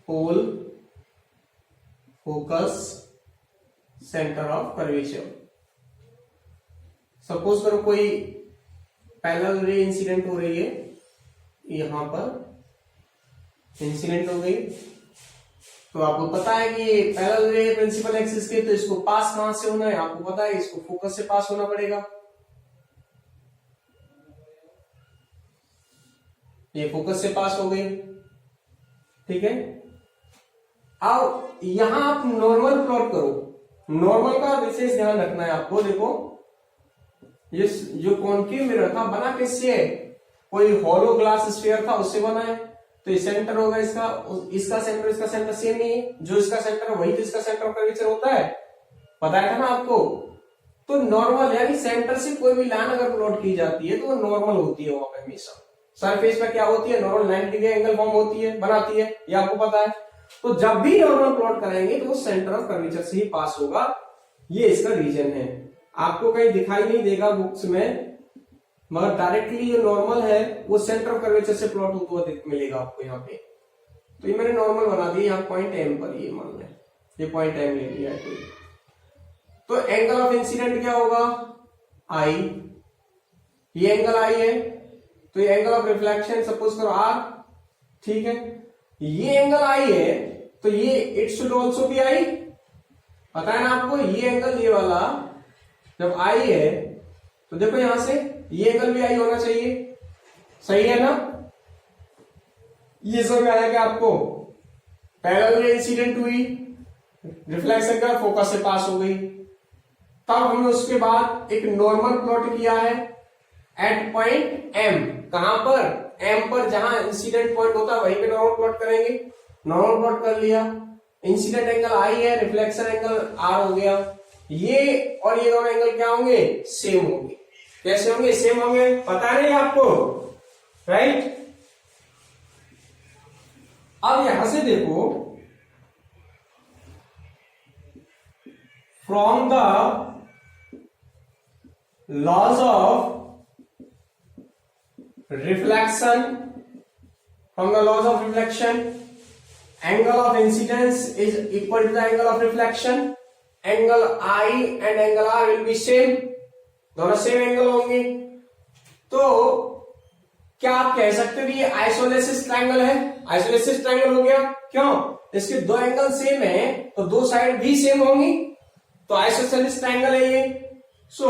pole, focus, centre of curvature. Suppose करो कोई पैरेलल रे इंसिडेंट हो रही है, यहां पर इंसिडेंट हो गई, तो आपको पता है कि पैरेलल रे प्रिंसिपल एक्सिस के, तो इसको पास कहां से होना है, आपको पता है, इसको फोकस से पास होना पड़ेगा। ये फोकस से पास हो गई, ठीक है। अब यहां आप नॉर्मल प्लॉट करो, नॉर्मल का विशेष ध्यान रखना है आपको। देखो ये जो कॉन्केव मिरर था बना किससे है, कोई हॉलो ग्लास स्फीयर था उससे बना है, तो ये सेंटर होगा इसका, इसका सेंटर सेम ही है, जो इसका सेंटर है वही तो इसका सेंटर ऑफ कर्वेचर होता है, बताया था ना आपको। तो नॉर्मल यानी सेंटर से कोई भी लाइन अगर प्लॉट की जाती है तो वो नॉर्मल होती है वहां पे हमेशा। सरफेस पे क्या होती है, नॉर्मल 90 डिग्री एंगल फॉर्म होती है, बनाती है, ये आपको पता है। तो जब भी नॉर्मल प्लॉट करेंगे तो वो सेंटर ऑफ कर्वेचर से ही पास होगा, ये इसका रीजन है। आपको कहीं दिखाई नहीं देगा बुक्स में, मगर डायरेक्टली जो नॉर्मल है वो सेंटर ऑफ कर्वेचर से प्लॉट होता हुआ मिलेगा आपको यहाँ पे। तो ये मैंने नॉर्मल बना दिया यहाँ पॉइंट एम पर, ये मान लें ये पॉइंट एम ले लिया है। तो एंगल ऑफ इंसिडेंट क्या होगा, आई, ये एंगल आई है, तो ये एंगल ऑफ रिफ्लेक्शन सपोज करो आर, ठीक है। ये एंगल आई है तो ये it should also be i, पता है ना आपको। ये एंगल ये वाला जब आई है तो देखो यहां से ये एंगल भी आई होना चाहिए, सही है ना। ये सब आया क्या आपको, पैरेलल इंसिडेंट हुई, रिफ्लेक्शन का फोकस से पास हो गई, तब हमने उसके बाद एक नॉर्मल प्लॉट किया है एट पॉइंट एम, कहां पर, एम पर, जहां इंसिडेंट पॉइंट होता है वहीं पे नॉर्मल प्लॉट करेंगे। नॉर्मल प्लॉट कर लिया, इंसिडेंट एंगल आई है, रिफ्लेक्शन एंगल आर हो गया, ये और ये दोनों एंगल क्या होंगे, सेम होंगे। कैसे होंगे, सेम होंगे, पता नहीं आपको, राइट। अब यहां से देखो, from the laws of reflection, from the laws of reflection, angle of incidence is equal to the angle of reflection, angle I and angle R will be same, दोनों सेम एंगल होंगे। तो क्या आप कह सकते हो कि ये आइसोलेसिस ट्रायंगल है, आइसोलेसिस ट्रायंगल हो गया, क्यों, इसके दो एंगल सेम है तो दो साइड भी सेम होंगी, तो आइसोसेलेस ट्रायंगल है ये। सो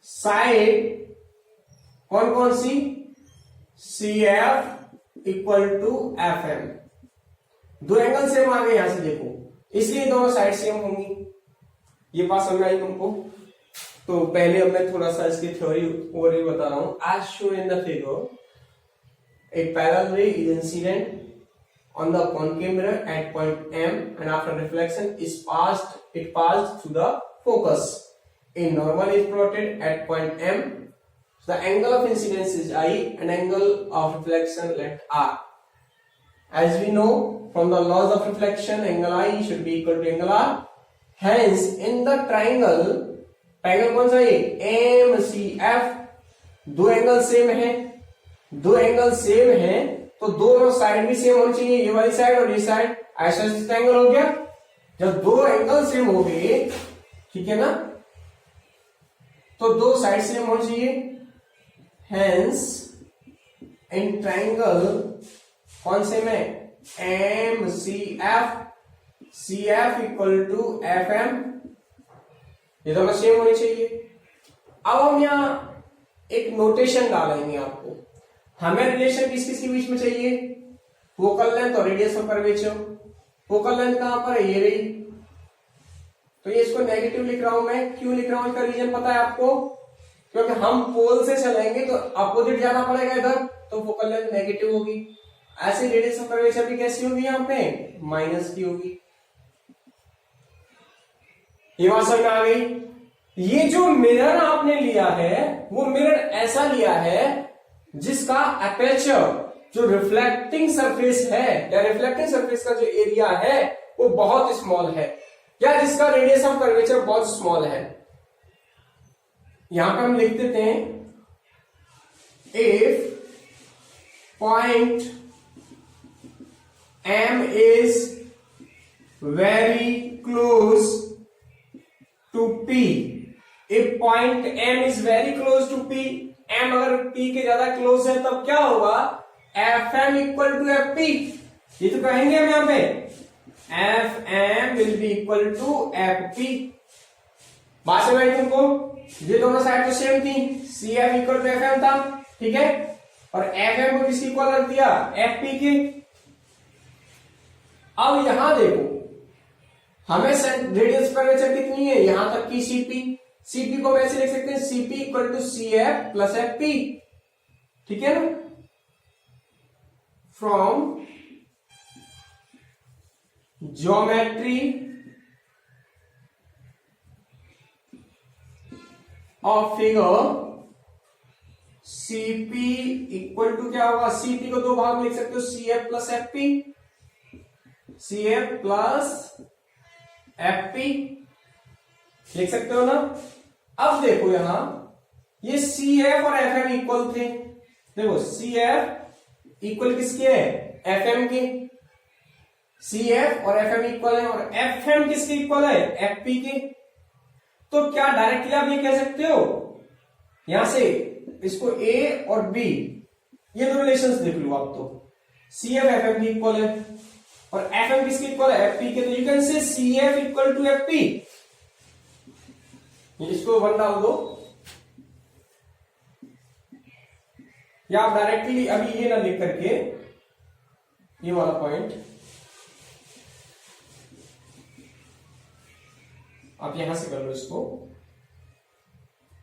साइड कौन कौन सी, C F equal to F M, दो एंगल सेम आ गए यहां से देखो, इसलिए दोनों साइड सेम होंगी। ये बात समझ आई तुमको। तो पहले अब मैं थोड़ा सा इसकी थ्योरी ओवरव्यू बता रहा हूं। As shown in the figure, a parallel ray is incident on the concave mirror at point M, and after reflection it passed through the focus. A normal is plotted at point M. So the angle of incidence is I and angle of reflection let R. As we know from the laws of reflection, angle I should be equal to angle R. Hence, in the triangle कौन सा है, MCF, दो angle same है, दो angle same है तो दोनों side भी सेम होनी चाहिए, ये वाली साइड और ये साइड, आइसोसेलेस ट्रायंगल हो गया। जब दो एंगल सेम हो गए, ठीक है ना, तो दो साइड सेम होनी चाहिए। हेंस इन ट्रायंगल कौन सेम है, MCF, CF equal to FM, ये दोनों सेम होनी चाहिए। अब हम यहां एक नोटेशन डालेंगे आपको, हमें रिलेशन किस किस के बीच में चाहिए, फोकल लेंथ और radius of curvature. Focal length कहां पर है, ये रही, तो ये इसको नेगेटिव लिख रहा हूं मैं। क्यों लिख रहा हूं, इसका रीजन पता है आपको, क्योंकि हम पोल से चलेंगे तो अपोजिट जाना पड़ेगा इधर, तो फोकल लेंथ नेगेटिव होगी। ऐसे रेडियस ऑफ कर्वेचर भी कैसी होगी, यहां पे माइनस की होगी। ये बात समझ में आ गई। ये जो मिरर आपने लिया है वो मिरर ऐसा लिया है जिसका अपर्चर, जो रिफ्लेक्टिंग सरफेस है या रिफ्लेक्टिंग सरफेस का जो एरिया है वो बहुत स्मॉल है, या जिसका रेडियस ऑफ कर्वेचर बहुत स्मॉल है। यहां पे हम लिख देते हैं, if point M is very close to P, if point M is very close to P, M अगर P के ज्यादा क्लोज है तब क्या होगा, FM इक्वल टू FP, ये तो कहेंगे हम यहां पे, FM will be equal to FP। बात समझ आई तुमको, ये दोनों साइड तो सेम थी, CF इक्वल टू FM था, ठीक है, और FM को किसकी इक्वल रख दिया, FP के। अब यहां देखो, हमें रेडियस कर्वेचर कितनी है, यहां तक की सीपी। सीपी को वैसे लिख सकते हैं CP equal to C F plus F P, ठीक है ना। From geometry of figure CP equal to क्या होगा, सीपी को दो भाग में लिख सकते हो, C F plus F P, C F plus F P लिख सकते हो ना। अब देखो यहां ये सी एफ और एफ एम इक्वल थे, देखो सी एफ इक्वल किसके है, एफ एम के। सी एफ और एफ एम इक्वल है, और एफ एम किसके इक्वल है, एफ पी के। तो क्या डायरेक्टली आप ये कह सकते हो, यहां से इसको ए और बी ये दो रिलेशंस देख लो आप, तो सी एफ एफ एम की इक्वल है और एफ एम किसके इक्वल है, एफ पी के। तो you can say C F equal to F P, इसको 1 डाल दो, या आप डायरेक्टली अभी ये ना लिख करके ये वाला पॉइंट आप यहां से कर लो इसको,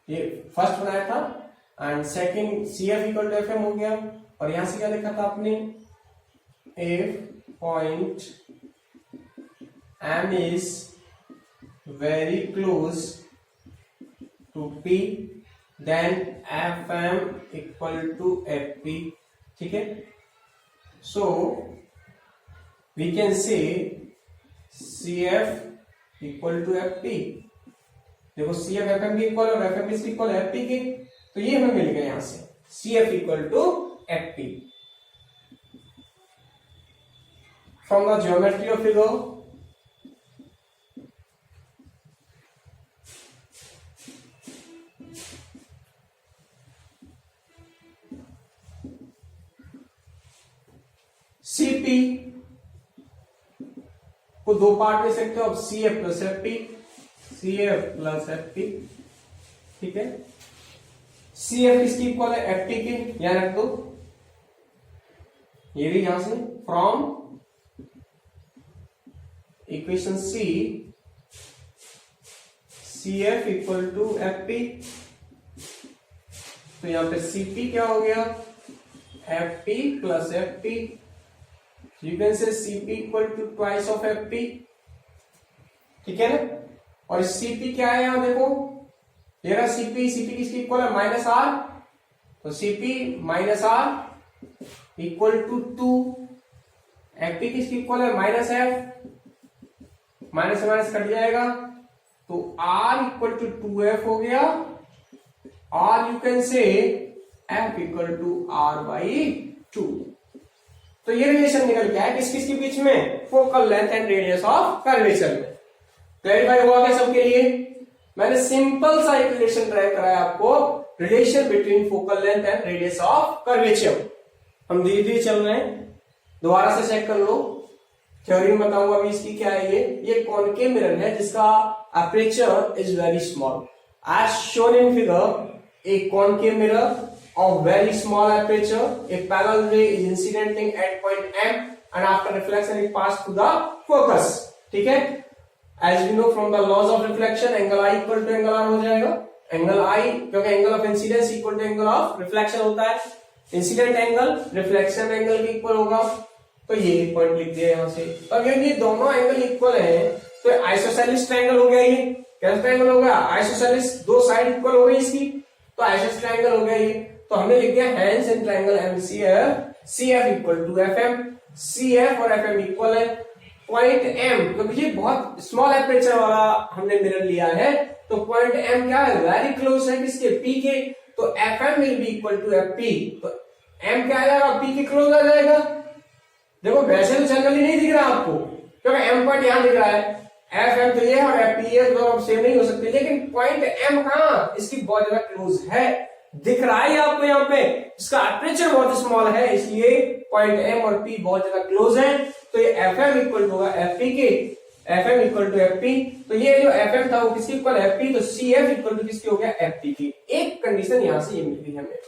ये फर्स्ट बनाया था and second C F equal to F M हो गया, और यहां से क्या लिखा था आपने, F point M is very close to P then F M equal to F P, ठीक है। So we can say C F equal to F P, देखो सी एफ एफ एम की इक्वल और एफ एम किसकी equal, F P की। तो ये हमें मिल गया यहां से C F equal to F P from the geometry of figure. CP को दो पार्ट में सकते हो, अब C F plus F P, C F plus F P, ठीक है। सी एफ किसकी इक्वल है, एफ पी की, यहां रख दो, ये भी यहां से from equation C, C F equal to F P. तो यहां पे सीपी क्या हो गया, F P plus F P, you can से CP equal to twice of F P, ठीक है ना। और सीपी क्या है यहां देखो, ये रहा सीपी, सीपी किसकी इक्वल है, माइनस आर, तो CP minus R equal to 2, F P किसकी इक्वल है, माइनस एफ, माइनस से माइनस कट जाएगा, तो आर इक्वल टू 2f हो गया, और you can say f equal to R by 2। तो ये रिलेशन निकल के आया किस किस के बीच में, focal length and radius of curvature में। क्लैरिफाई हुआ क्या सबके लिए, मैंने सिंपल सा एक रिलेशन ड्राइव कराया आपको, relation between focal length and radius of curvature. हम धीरे धीरे चल रहे हैं, दोबारा से चेक कर लो, थ्योरी में बताऊंगा अभी इसकी क्या है। ये कॉनकेव मिरर है जिसका aperture is very small, as shown in figure. A concave mirror of very small aperture, a parallel ray is incidenting at point M and after reflection it passes to the focus, ठीक है। As we know from the laws of reflection, angle I equal to angle R हो जाएगा, angle I क्योंकि angle of incidence equal to angle of reflection होता है, incident angle reflection angle के equal होगा। तो ये पॉइंट लिख दिया यहाँ से। अब ये दोनों एंगल इक्वल हैं तो आइसोसेलेस ट्रायंगल हो गया, ये कैसा ट्रायंगल हो गया, आइसोसेलेस, दो साइड इक्वल हो गई इसकी, तो आइसोसेलेस ट्रायंगल हो गया ये। तो हमने लिख दिया hence in triangle MCF CF equal to FM, CF और एफएम इक्वल है पॉइंट एम, क्योंकि ये बहुत स्मॉल एपर्चर वाला हमने मिरर लिया है, तो पॉइंट एम क्या है, वेरी क्लोज है किसके, पी के। तो FM will be equal to FP, तो एम क्या आ जाएगा, पी के क्लोज आ जाएगा। देखो वैसे तो जनरली नहीं दिख रहा आपको, क्योंकि एम पॉइंट यहां दिख रहा है, एफ एम तो ये है और एफ पी ये दोनों सेम नहीं हो सकते, लेकिन पॉइंट एम कहां, इसकी बहुत ज्यादा क्लोज है, दिख रहा है आपको यहाँ पे, इसका अपर्चर बहुत स्मॉल है, इसलिए पॉइंट एम और पी बहुत ज्यादा क्लोज है। तो ये एफ एम इक्वल होगा एफ पी के, F M equal to F P. तो ये जो एफ एम था वो किसकी इक्वल, एफ पी, तो सी एफ इक्वल टू किसकी हो गया, एफ पी की। एक कंडीशन यहां से ये मिल गई हमें।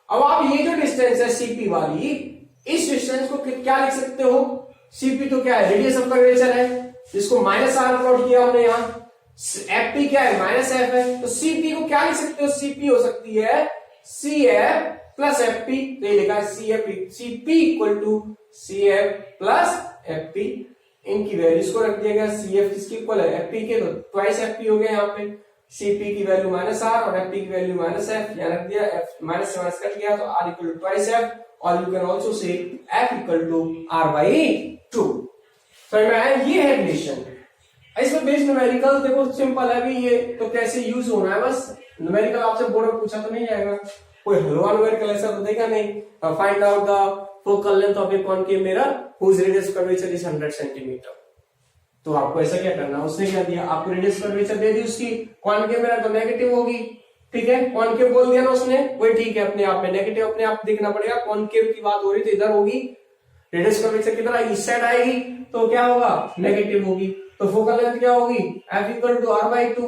अब आप ये जो डिस्टेंस है सीपी वाली, इस डिस्टेंस को क्या लिख सकते हो, Cp तो क्या है, रेडियस ऑफ कर्वेचर है, जिसको माइनस आर प्लॉट किया हमने यहाँ। Fp क्या है, माइनस एफ है, तो Cp को क्या लिख सकते हो, Cp हो सकती है Cf प्लस Fp, तो ये लिखा है Cp equal to Cf plus Fp। इनकी वैल्यूज को रख दिया गया, Cf किसके इक्वल है, Fp के, तो ट्वाइस Fp हो गया यहाँ पे। Cp की वैल्यू माइनस आर और Fp की वैल्यू माइनस एफ, यहाँ रख दिया, F माइनस से माइनस कट गया, तो R equal to twice F, और you can also say F equal to R by 2। समझ में आया, ये है रिलेशन। इसमें बेस न्यूमेरिकल देखो सिंपल है, अभी ये तो कैसे यूज होना है, बस न्यूमेरिकल आपसे बोर्ड में पूछा तो नहीं जाएगा, कोई हलवा न्यूमेरिकल ऐसा तो देखा नहीं। Find out the focal length of a concave mirror whose radius curvature is 100 centimetre. तो आपको ऐसा क्या करना, उसने क्या दिया, आपको रेडियस कर्वेचर दे दी उसकी, कॉनकेव मिरर तो नेगेटिव होगी, ठीक है, कॉनकेव बोल दिया ना उसने, वही ठीक है, अपने आप में नेगेटिव अपने आप देखना पड़ेगा, कॉनकेव की बात हो रही तो इधर होगी, रेडियस कर्वेचर किधर आएगी, इस साइड आएगी, तो क्या होगा, नेगेटिव होगी, तो फोकल लेंथ क्या होगी, F equal to R by 2।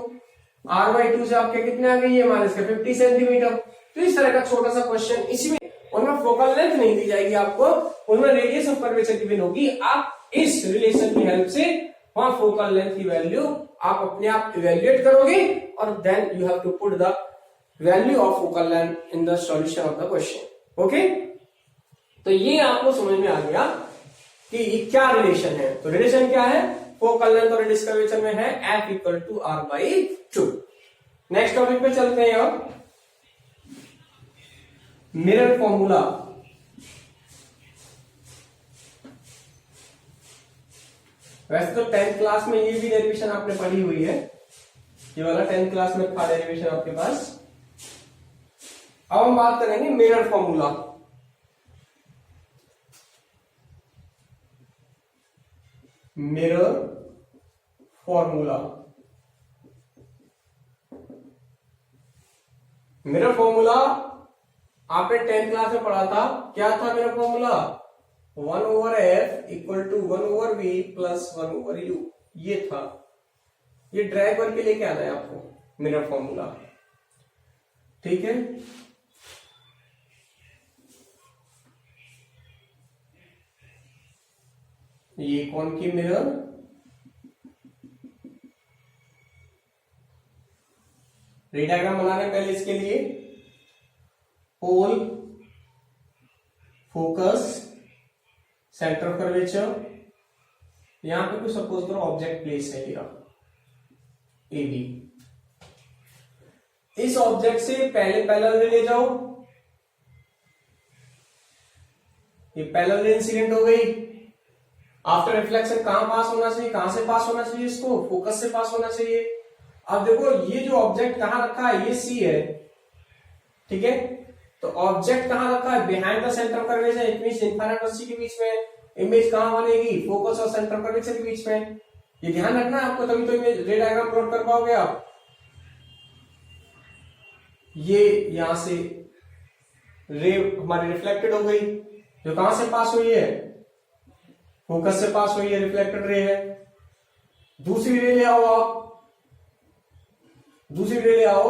R by 2 से आपके कितने आ गई है, माइनस का 50 सेंटीमीटर। तो इस तरह का छोटा सा क्वेश्चन, इसमें उनमें फोकल लेंथ नहीं दी जाएगी आपको, उनमें रेडियस ऑफ कर्वेचर गिवन होगी। आप इस रिलेशन की हेल्प से वहां फोकल लेंथ की वैल्यू आप अपने आप इवेल्युएट करोगे, और then you have to put the value of focal length in the solution of the question. Okay, तो ये आपको समझ में आ गया कि ये क्या रिलेशन है। तो रिलेशन क्या है, फोकल लेंथ और रेडियस कर्वेचर में है F equal to R by 2। Next topic पे चलते हैं अब, मिरर फॉर्मूला। वैसे तो 10th क्लास में ये भी डेरिवेशन आपने पढ़ी हुई है, ये वाला 10th क्लास में था डेरिवेशन आपके पास। अब हम बात करेंगे mirror formula. Mirror formula, mirror formula आपने 10th क्लास में पढ़ा था, क्या था mirror formula, 1/f equal to 1/v plus 1/u, ये था। ये ड्रैग करके लेके आना है आपको मिरर फॉर्मूला, ठीक है। ये कॉनकेव मिरर, रे डायग्राम बनाने पहले इसके लिए पोल, फोकस, सेंटर ऑफ कर्वेचर, यहां पे कोई सपोज करो ऑब्जेक्ट प्लेस है मेरा ए बी, इस ऑब्जेक्ट से पहले पैरेलल रे ले जाओ, ये पैरेलल रे इंसिडेंट हो गई, आफ्टर रिफ्लेक्शन कहां पास होना चाहिए, कहां से पास होना चाहिए, इसको फोकस से पास होना चाहिए। अब देखो ये जो ऑब्जेक्ट कहां रखा है, ये सी है, ठीक है, तो ऑब्जेक्ट कहां रखा है, behind the centre curvature, it means infinite और सी के बीच में इमेज कहां बनेगी, फोकस और सेंटर कर्वेचर के बीच में। ये ध्यान रखना है आपको, तभी तो इमेज रे डायग्राम प्लॉट कर पाओगे आप। ये यहां से रे हमारी रिफ्लेक्टेड हो गई, जो कहां से पास हुई है, फोकस से पास हुई है, रिफ्लेक्टेड रे है। दूसरी रे ले आओ आप, दूसरी रे ले आओ,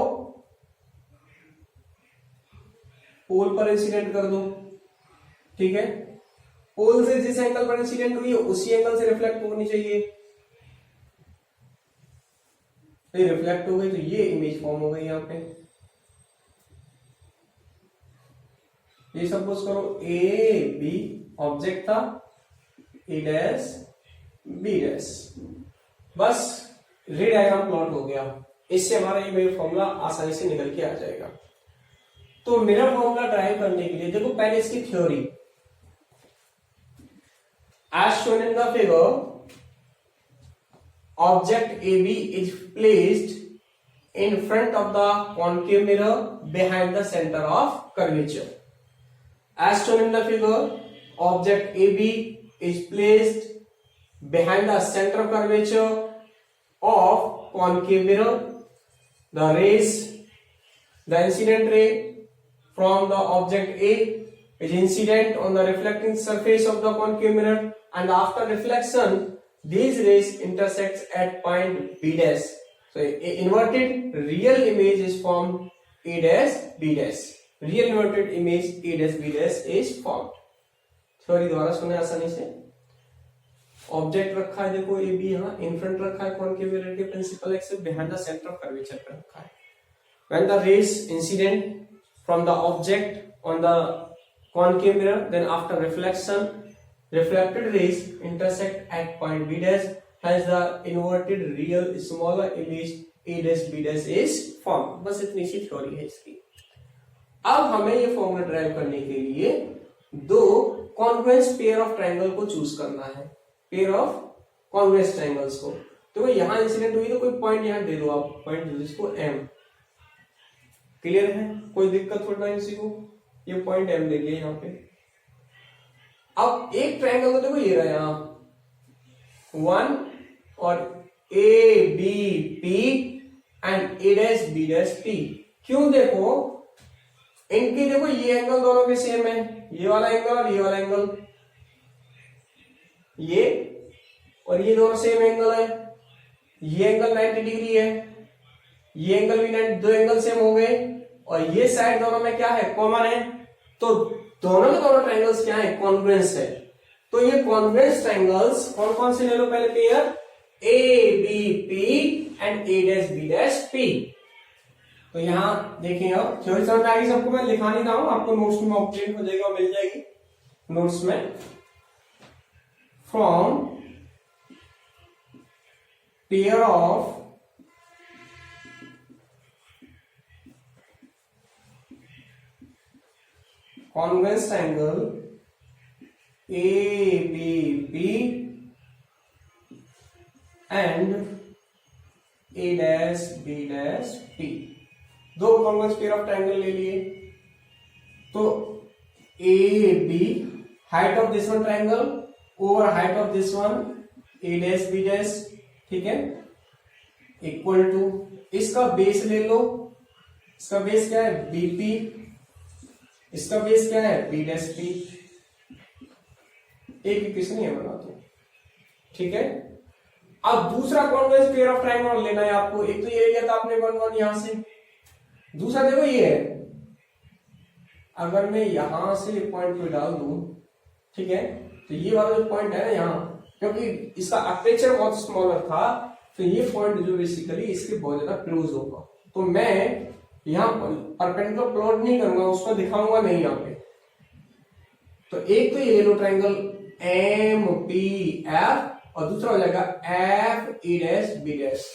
पोल पर इंसिडेंट कर दो, ठीक है, पोल से जिस एंगल पर इंसिडेंट हुई है उसी एंगल से रिफ्लेक्ट होनी चाहिए, ये रिफ्लेक्ट हो गई, तो ये इमेज फॉर्म हो गई यहां पे। ये सपोज करो ए बी ऑब्जेक्ट था, ए डैश बी डैश, बस रे डायग्राम प्लॉट हो गया, इससे हमारा ये मिरर फॉर्मूला आसानी से निकल के आ जाएगा। तो मिरर फॉर्मूला ड्राइव करने के लिए देखो पहले इसकी theory, as shown in the figure, object A B is placed in front of the concave mirror behind the center of curvature. As shown in the figure, object AB is placed behind the center of curvature of concave mirror. The rays, the incident ray from the object A is incident on the reflecting surface of the concave mirror, and after reflection, these rays intersect at point B dash. So inverted real image is formed A dash B dash. Real inverted image A dash B dash is formed. Theory दोबारा सुने आसानी से। Object रखा है, देखो A B यहाँ इन front रखा है concave relative principal axis, behind the centre of curvature पे रखा है। When the rays incident from the object on the concave mirror, then after reflection, reflected rays intersect at point B dash, hence the inverted real smaller image A dash B dash is formed। बस इतनी सी theory है इसकी। अब हमें ये formula drive करने के लिए दो कॉन्ग्रुएंस पेयर ऑफ ट्रायंगल को चूज करना है, पेयर ऑफ कॉन्ग्रुएंस ट्रायंगल्स को। तो यहां इंसिडेंट हुई तो कोई पॉइंट यहां दे दो, आप पॉइंट दे दो इसको M। क्लियर है, कोई दिक्कत थोड़ा इसी को, ये पॉइंट M देखिए यहाँ पे। अब एक ट्रायंगल तो देखो ये रहा यहां 1 और A B P and A dash B dash P. क्यों, देखो इनके देखो ये एंगल दोनों के सेम है, ये वाला एंगल और ये वाला एंगल, ये और ये दोनों सेम एंगल है, ये एंगल 90 डिग्री है, ये एंगल भी 90, दो एंगल सेम हो गए, और ये साइड दोनों में क्या है, कॉमन है। तो दोनों के दोनों ट्रायंगल्स क्या है, कॉन्ग्रुएंस है। तो ये कॉन्ग्रुएंस ट्रायंगल्स कौन कौन से ले लो पहले pair, A B P and A dash B dash P. तो यहां देखिए, अब थ्योरी समझ आ गई सबको, मैं लिखा नहीं रहा हूं, आपको नोट्स में ऑब्जेक्ट हो जाएगा, मिल जाएगी नोट्स में। From pair of congruence triangle ABP and A dash B dash P, दो congruence pair of triangle ले लिए। तो AB height of this one triangle over height of this one A dash B dash, ठीक है, equal to इसका base ले लो, इसका base क्या है BP, इसका बेस क्या है बी डैश पी। एक इक्वेशन ये बना दो, ठीक है। अब दूसरा कॉन्ग्रुएंस पेयर ऑफ ट्रायंगल लेना है आपको। एक तो ये लिया था आपने 1 1 यहां से, दूसरा देखो ये है, अगर मैं यहां से पॉइंट को डाल दूं, ठीक है, तो ये वाला जो पॉइंट है ना यहां, क्योंकि इसका अपर्चर बहुत स्मॉलर था, तो ये पॉइंट जो बेसिकली इसके बहुत ज्यादा क्लोज होगा। तो मैं यहां परपेंडिकुलर प्लॉट नहीं करूंगा, उसको दिखाऊंगा नहीं यहां पे। तो एक तो ये ले लो ट्रायंगल एम पी एफ, और दूसरा हो जाएगा F E dash B dash,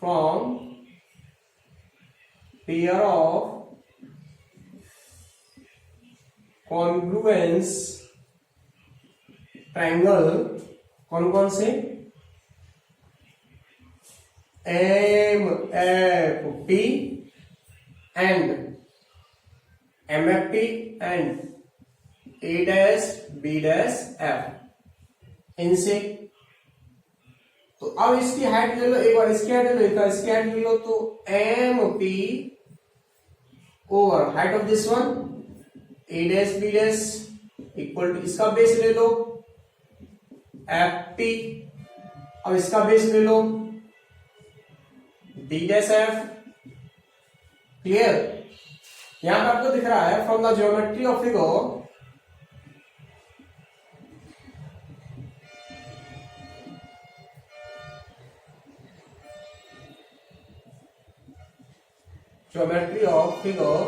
from pair of congruence triangle, कौन कौन से, M F P and M F P and A dash B dash F, इनसे। तो अब इसकी हाइट ले लो, एक बार इसकी हाइट ले लो, इसकी हाइट ले लो, तो M P over height of this one A dash B dash equal to, इसका बेस ले लो एफ पी, अब इसका बेस ले लो बी डैश एफ। क्लियर, यहां पर आपको दिख रहा है from the geometry of figure, geometry of figure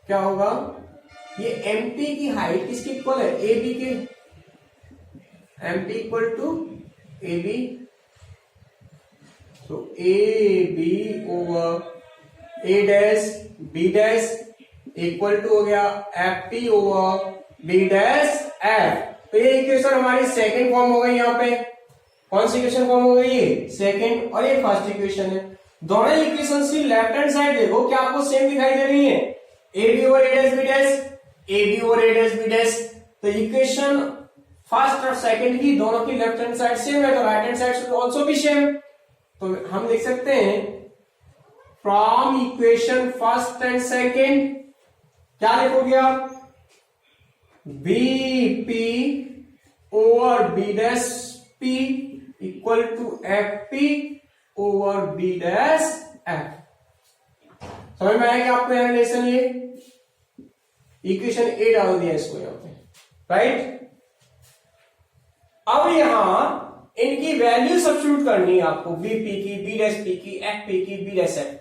क्या होगा, ये एमपी की हाइट किसकी इक्वल है, ए बी के, MP equal to A B, तो A B over A dash B dash equal to हो गया F P over B dash F. तो ये इक्वेशन हमारी सेकंड फॉर्म हो गई, यहाँ पे कौन सी इक्वेशन फॉर्म हो गई, ये सेकंड, और ये फर्स्ट इक्वेशन है। दोनों इक्वेशन की लेफ्ट हैंड साइड देखो क्या आपको सेम दिखाई दे रही है, A B over A dash B dash, A B over A dash B dash. तो इक्वेशन फर्स्ट और सेकंड की दोनों की लेफ्ट हैंड साइड सेम है, तो right hand side should also be same. तो हम लिख सकते हैं from equation first and second क्या लिखोगे आप, B P over B dash P equal to F P over B dash F. समझ में आया कि आपको यहां रिलेशन, ये इक्वेशन ए डाल दिया इसको यहां पे, राइट। अब यहां इनकी वैल्यू सब्स्टिट्यूट करनी है आपको, बीपी की, बी डैश पी की, एफ पी की, बी डैश एफ की।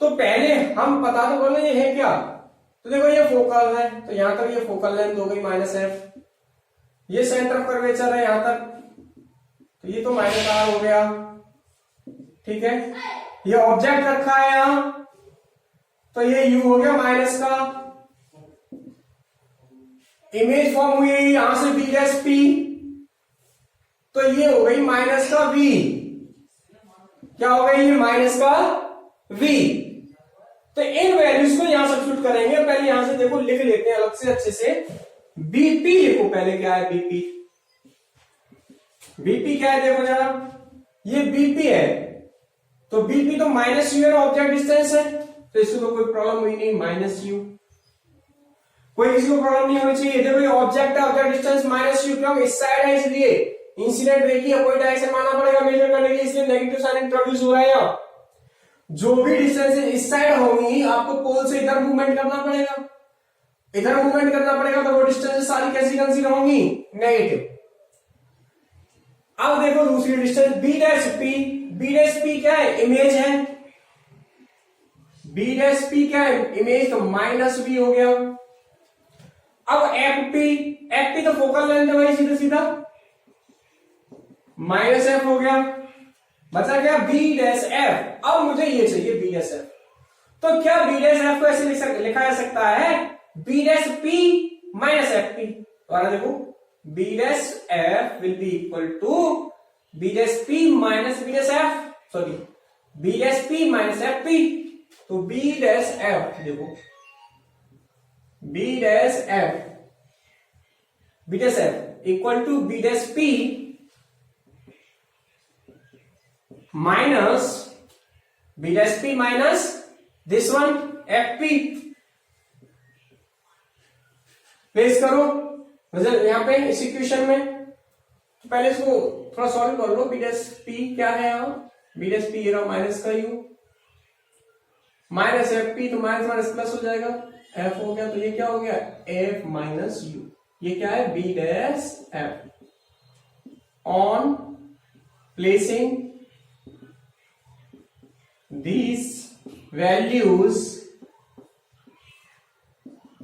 तो पहले हम पता तो बोले ये है क्या, तो देखो ये फोकल है, तो यहां तक ये फोकल लेंथ हो गई माइनस एफ, ये सेंटर ऑफ कर्वेचर है यहां तक, तो ये तो माइनस आर हो गया, ठीक है। ये ऑब्जेक्ट रखा है यहां, तो ये यू हो गया माइनस का, इमेज फॉर्म हुई यहां से बी डैश पी, तो ये हो गई माइनस का वी, क्या हो गई ये माइनस का वी। तो इन वैल्यूज को यहां सब्स्टिट्यूट करेंगे, पहले यहां से देखो लिख लेते हैं अलग से अच्छे से, बीपी लिखो पहले, क्या है बीपी, बीपी क्या है देखो जरा, ये बीपी है, तो बीपी तो माइनस यू है, ऑब्जेक्ट डिस्टेंस है, तो इसको तो कोई प्रॉब्लम हुई नहीं, माइनस यू, कोई किसी को प्रॉब्लम नहीं होनी चाहिए। देखो ये ऑब्जेक्ट है, ऑब्जेक्ट डिस्टेंस माइनस यू, क्यों इस साइड है इसलिए इंसिडेंट रे की कोई डायरेक्शन मानना पड़ेगा मेजर करने के लिए, इसलिए नेगेटिव साइन इंट्रोड्यूस हो रहा है यहाँ। जो भी डिस्टेंस इस साइड होगी आपको पोल से इधर मूवमेंट करना पड़ेगा, इधर मूवमेंट करना पड़ेगा, तो वो डिस्टेंस सारी कैसी कंसीडर होंगी, नेगेटिव। अब देखो दूसरी distance B dash P, B dash P क्या है, इमेज है, बी डैश पी क्या है, इमेज, तो माइनस बी हो गया। अब एफ पी तो फोकल लेंथ है भाई, सीधा सीधा माइनस एफ हो गया, बचा क्या बी डैश एफ। अब मुझे ये चाहिए बी डैश एफ, तो क्या बी डैश एफ को ऐसे लिखा जा सकता है, B dash P minus F P, और देखो B dash F will be equal to B dash P minus B dash F, sorry B dash P minus F P, तो बी डैश एफ देखो B dash F equal to B dash P minus B dash P minus this one F P. Place करो result यहां पे इस equation में, तो पहले इसको थोड़ा सॉल्व कर लो। बी डैश पी क्या है यहां, बी डैश पी ये रहा माइनस का यू, माइनस एफ पी, तो माइनस माइनस प्लस हो जाएगा, एफ हो गया, तो ये क्या हो गया एफ माइनस यू, ये क्या है B dash F. On placing these values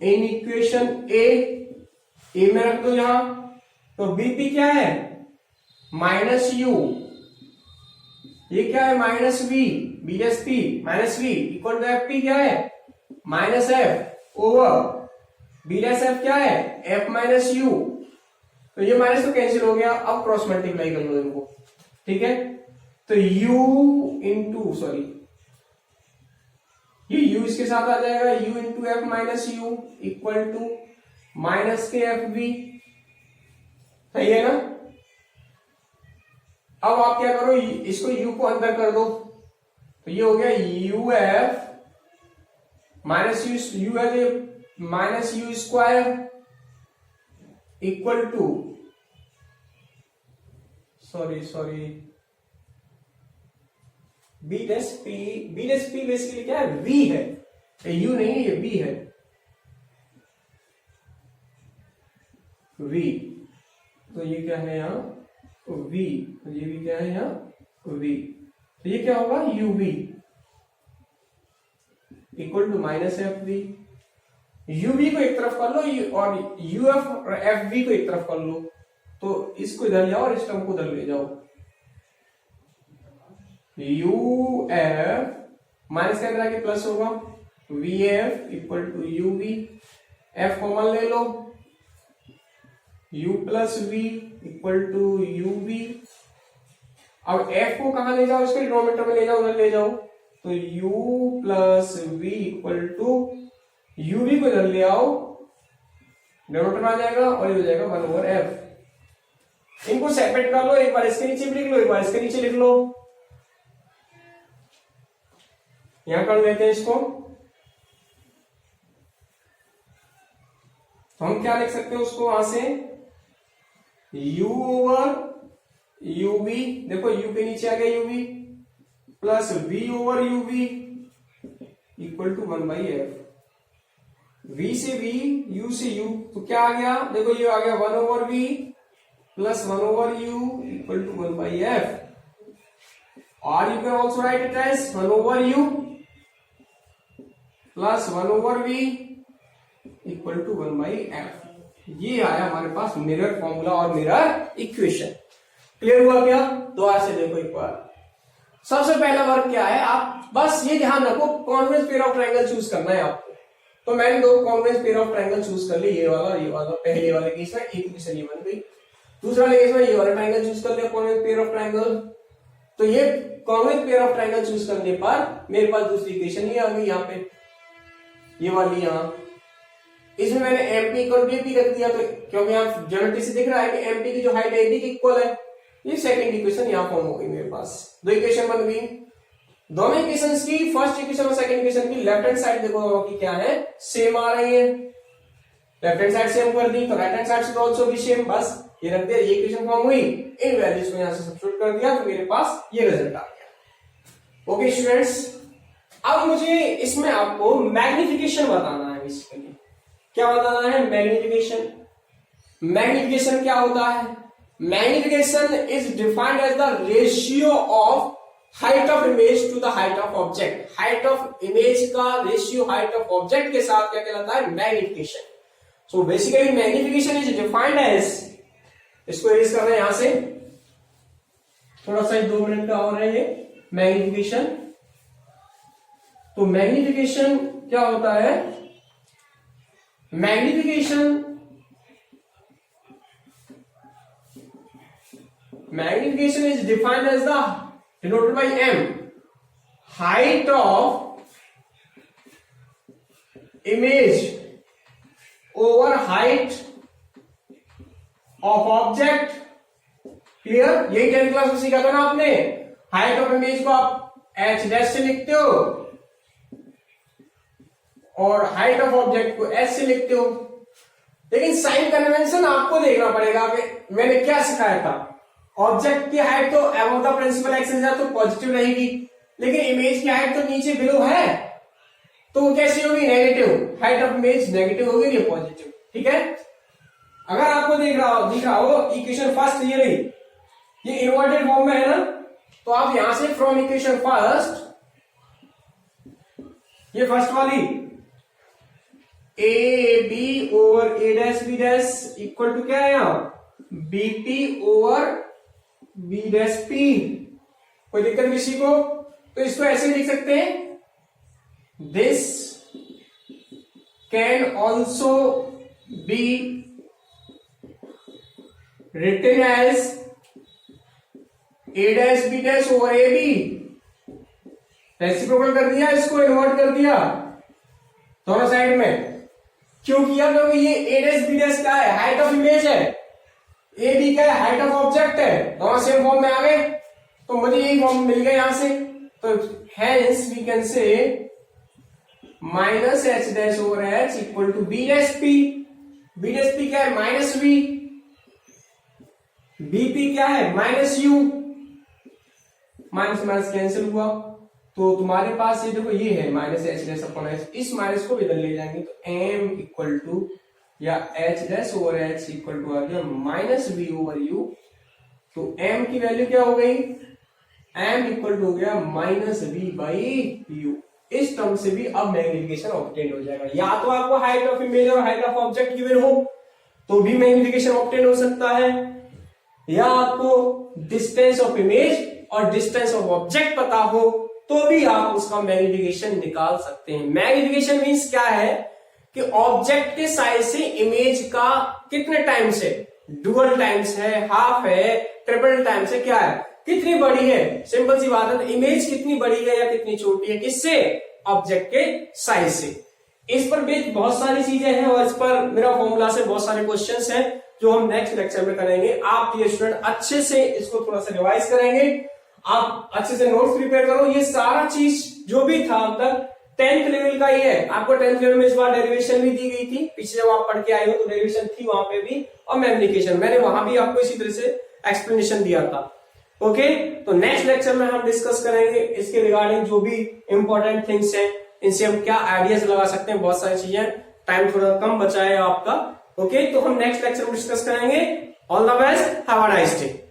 in equation A में रख दो यहां, तो बीपी क्या है माइनस यू, ये क्या है minus v, B dash P minus v equal to F P क्या है minus f over B dash F क्या है एफ माइनस यू, तो ये माइनस तो कैंसिल हो गया। अब क्रॉस मल्टीप्लाई कर लो इनको, ठीक है, तो u इंटू सॉरी ये u इसके साथ आ जाएगा, u into f minus u equal to minus के एफ बी, सही है ना। अब आप क्या करो, इसको u को अंदर कर दो, तो ये हो गया u एफ माइनस यू है minus u square equal to sorry B dash P basically क्या है v है, u नहीं है ये b है v, तो ये क्या है यहाँ v, तो ये भी क्या है यहाँ v, तो ये क्या होगा uv equal to minus f v. uv को एक तरफ कर लो और uf और fv को एक तरफ कर लो, तो इसको इधर जाओ और इस टर्म को उधर ले जाओ, यू एफ माइनस के अंदर आके प्लस होगा, v f equal to u v, f common ले लो, u plus v equal to u v. अब f को कहां ले जाओ, इसको डिनोमिनेटर में ले जाओ, उधर ले जाओ, तो u plus v equal to u v को इधर ले आओ, डिनोमिनेटर में आ जाएगा और ये हो जाएगा 1 ओवर f। इनको सेपरेट कर लो, एक बार इसके नीचे भी लिख लो, एक बार इसके नीचे लिख लो, यहां कर देते हैं इसको, तो हम क्या लिख सकते हैं उसको वहां से u ओवर यू वी, देखो u के नीचे आ गया u v plus v over u v equal to 1 by f. v से v, u से u, तो क्या आ गया देखो ये आ गया 1 over v plus 1 over u equal to 1 by f, or you can also write it as 1 over u plus 1 over v equal to 1 by f. ये आया हमारे पास मिरर फॉर्मूला और मिरर इक्वेशन। क्लियर हुआ क्या? दोबारा से देखो एक बार। सबसे पहला वर्क क्या है, आप बस ये ध्यान रखो convex pair of triangle choose करना है आपको। तो मैंने दो convex pair of triangle choose कर ली, ये वाला और ये वाला। पहले वाले केस में एक इक्वेशन ये बन गई, दूसरा केस में ये वाला ट्रायंगल चूज कर लिया कॉन्वेक्स पेयर ऑफ ट्रायंगल। तो ये convex pair of triangle choose करने पर मेरे पास दूसरी इक्वेशन ये आ गई यहाँ पे, ये वाली यहाँ। इसमें मैंने एमपी इक्वल टू एपी रख दिया, तो क्योंकि यहाँ ज्योमेट्री से दिख रहा है कि एमपी की जो हाइट है एपी की इक्वल है। ये सेकंड इक्वेशन यहाँ फॉर्म हो गई मेरे पास, दो इक्वेशन बन गई। दोनों इक्वेशंस की फर्स्ट इक्वेशन और सेकंड इक्वेशन की लेफ्ट हैंड साइड देखो दोनों की क्या है, सेम आ रही है। लेफ्ट हैंड साइड सेम कर दी तो राइट हैंड साइड से ऑल्सो भी सेम, बस ये रख दिया, ये इक्वेशन फॉर्म हुई। इन वैल्यूज को यहाँ से सब्स्टिट्यूट कर दिया तो मेरे पास ये रिजल्ट आ गया। ओके स्टूडेंट्स, अब मुझे इसमें आपको मैग्निफिकेशन बताना है। बेसिकली क्या बताना है? मैग्निफिकेशन। मैग्निफिकेशन क्या होता है? Magnification is defined as the ratio of height of image to the height of object. Height of image का रेशियो हाइट ऑफ ऑब्जेक्ट के साथ क्या कहलाता है? Magnification. So basically magnification is defined as, इसको इरेज करना है यहां से, थोड़ा सा 2 मिनट का और है ये मैग्निफिकेशन। तो मैग्निफिकेशन क्या होता है? Magnification is defined as the, denoted by m, height of image over height of object। Clear? यही 10th क्लास में सीखा था ना आपने। हाइट ऑफ इमेज को आप h डैश से लिखते हो और हाइट ऑफ ऑब्जेक्ट को s से लिखते हो। लेकिन साइन कन्वेंशन आपको देखना पड़ेगा कि मैंने क्या सिखाया था। ऑब्जेक्ट की हाइट तो अबव द प्रिंसिपल एक्सिस है तो पॉजिटिव रहेगी, लेकिन इमेज की हाइट तो नीचे बिलो है, तो वो कैसी होगी? Negative. Height of image negative होगी, ये पॉजिटिव। ठीक है? अगर आपको दिख रहा हो इक्वेशन फर्स्ट ये रही, ये इन्वर्टेड फॉर्म में है ना, तो आप यहां से फ्रॉम इक्वेशन फर्स्ट, ये फर्स्ट वाली A B over A dash B dash equal to क्या है यहाँ? B P over B dash P. कोई दिक्कत किसी को? तो इसको ऐसे लिख सकते हैं, this can also be written as A dash B dash over A B. Reciprocal कर दिया, इसको इन्वर्ट कर दिया दोनों साइड में। क्यों किया? क्योंकि ये ए डैश बी डैश क्या है? हाइट ऑफ इमेज है। ए बी क्या है? हाइट ऑफ ऑब्जेक्ट है। दोनों सेम फॉर्म में आ गए, तो मुझे यही फॉर्म मिल गया यहां से। तो hence we can say minus H dash over H equal to B dash P. B dash P क्या है? Minus V. बीपी क्या है? Minus U. Minus minus cancel हुआ, तो तुम्हारे पास ये देखो ये है minus H dash upon H. इस माइनस को भी इधर ले जाएंगे तो एम इक्वल टू या H dash over H equal to आ गया माइनस वी ओवर यू। तो एम की वैल्यू क्या हो गई? एम इक्वल टू हो गया माइनस वी बाई यू। इस टर्म से भी अब मैग्निफिकेशन ऑब्टेन हो जाएगा। या तो आपको हाइट ऑफ इमेज और हाइट ऑफ ऑब्जेक्ट गिवन हो तो भी मैग्निफिकेशन ऑब्टेन हो सकता है, या आपको डिस्टेंस ऑफ इमेज और डिस्टेंस ऑफ ऑब्जेक्ट पता हो तो भी आप उसका मैग्निफिकेशन निकाल सकते हैं। मैग्निफिकेशन मींस क्या है कि ऑब्जेक्ट के साइज से इमेज का कितने टाइम्स है? डुअल टाइम्स है, हाफ है, ट्रिपल टाइम्स है, क्या है? कितनी बड़ी है? सिंपल सी बात है, इमेज कितनी बड़ी है या कितनी छोटी है? किससे? ऑब्जेक्ट के साइज से। इस पर बेस्ड बहुत सारी चीजें हैं और इस पर मेरा फॉर्मूला से बहुत सारे क्वेश्चंस हैं जो हम नेक्स्ट लेक्चर में करेंगे। आप ये स्टूडेंट अच्छे से इसको थोड़ा सा रिवाइज करेंगे, आप अच्छे से नोट्स प्रिपेयर करो। ये सारा चीज जो भी था अब तक 10th लेवल का ही है। आपको 10th लेवल में इस बार डेरिवेशन भी दी गई थी, पीछे जब आप पढ़ के आए हो तो डेरिवेशन थी वहां पे भी, और मैग्निफिकेशन मैंने वहां भी आपको इसी तरह से एक्सप्लेनेशन दिया था। ओके, तो नेक्स्ट लेक्चर में हम डिस्कस करेंगे इसके रिगार्डिंग जो भी इंपॉर्टेंट थिंग्स हैं, इनसे हम क्या आइडियाज लगा सकते हैं। बहुत सारी चीजें, टाइम थोड़ा कम बचा है आपका, ओके, तो हम नेक्स्ट लेक्चर में डिस्कस करेंगे। All the best, have a nice day.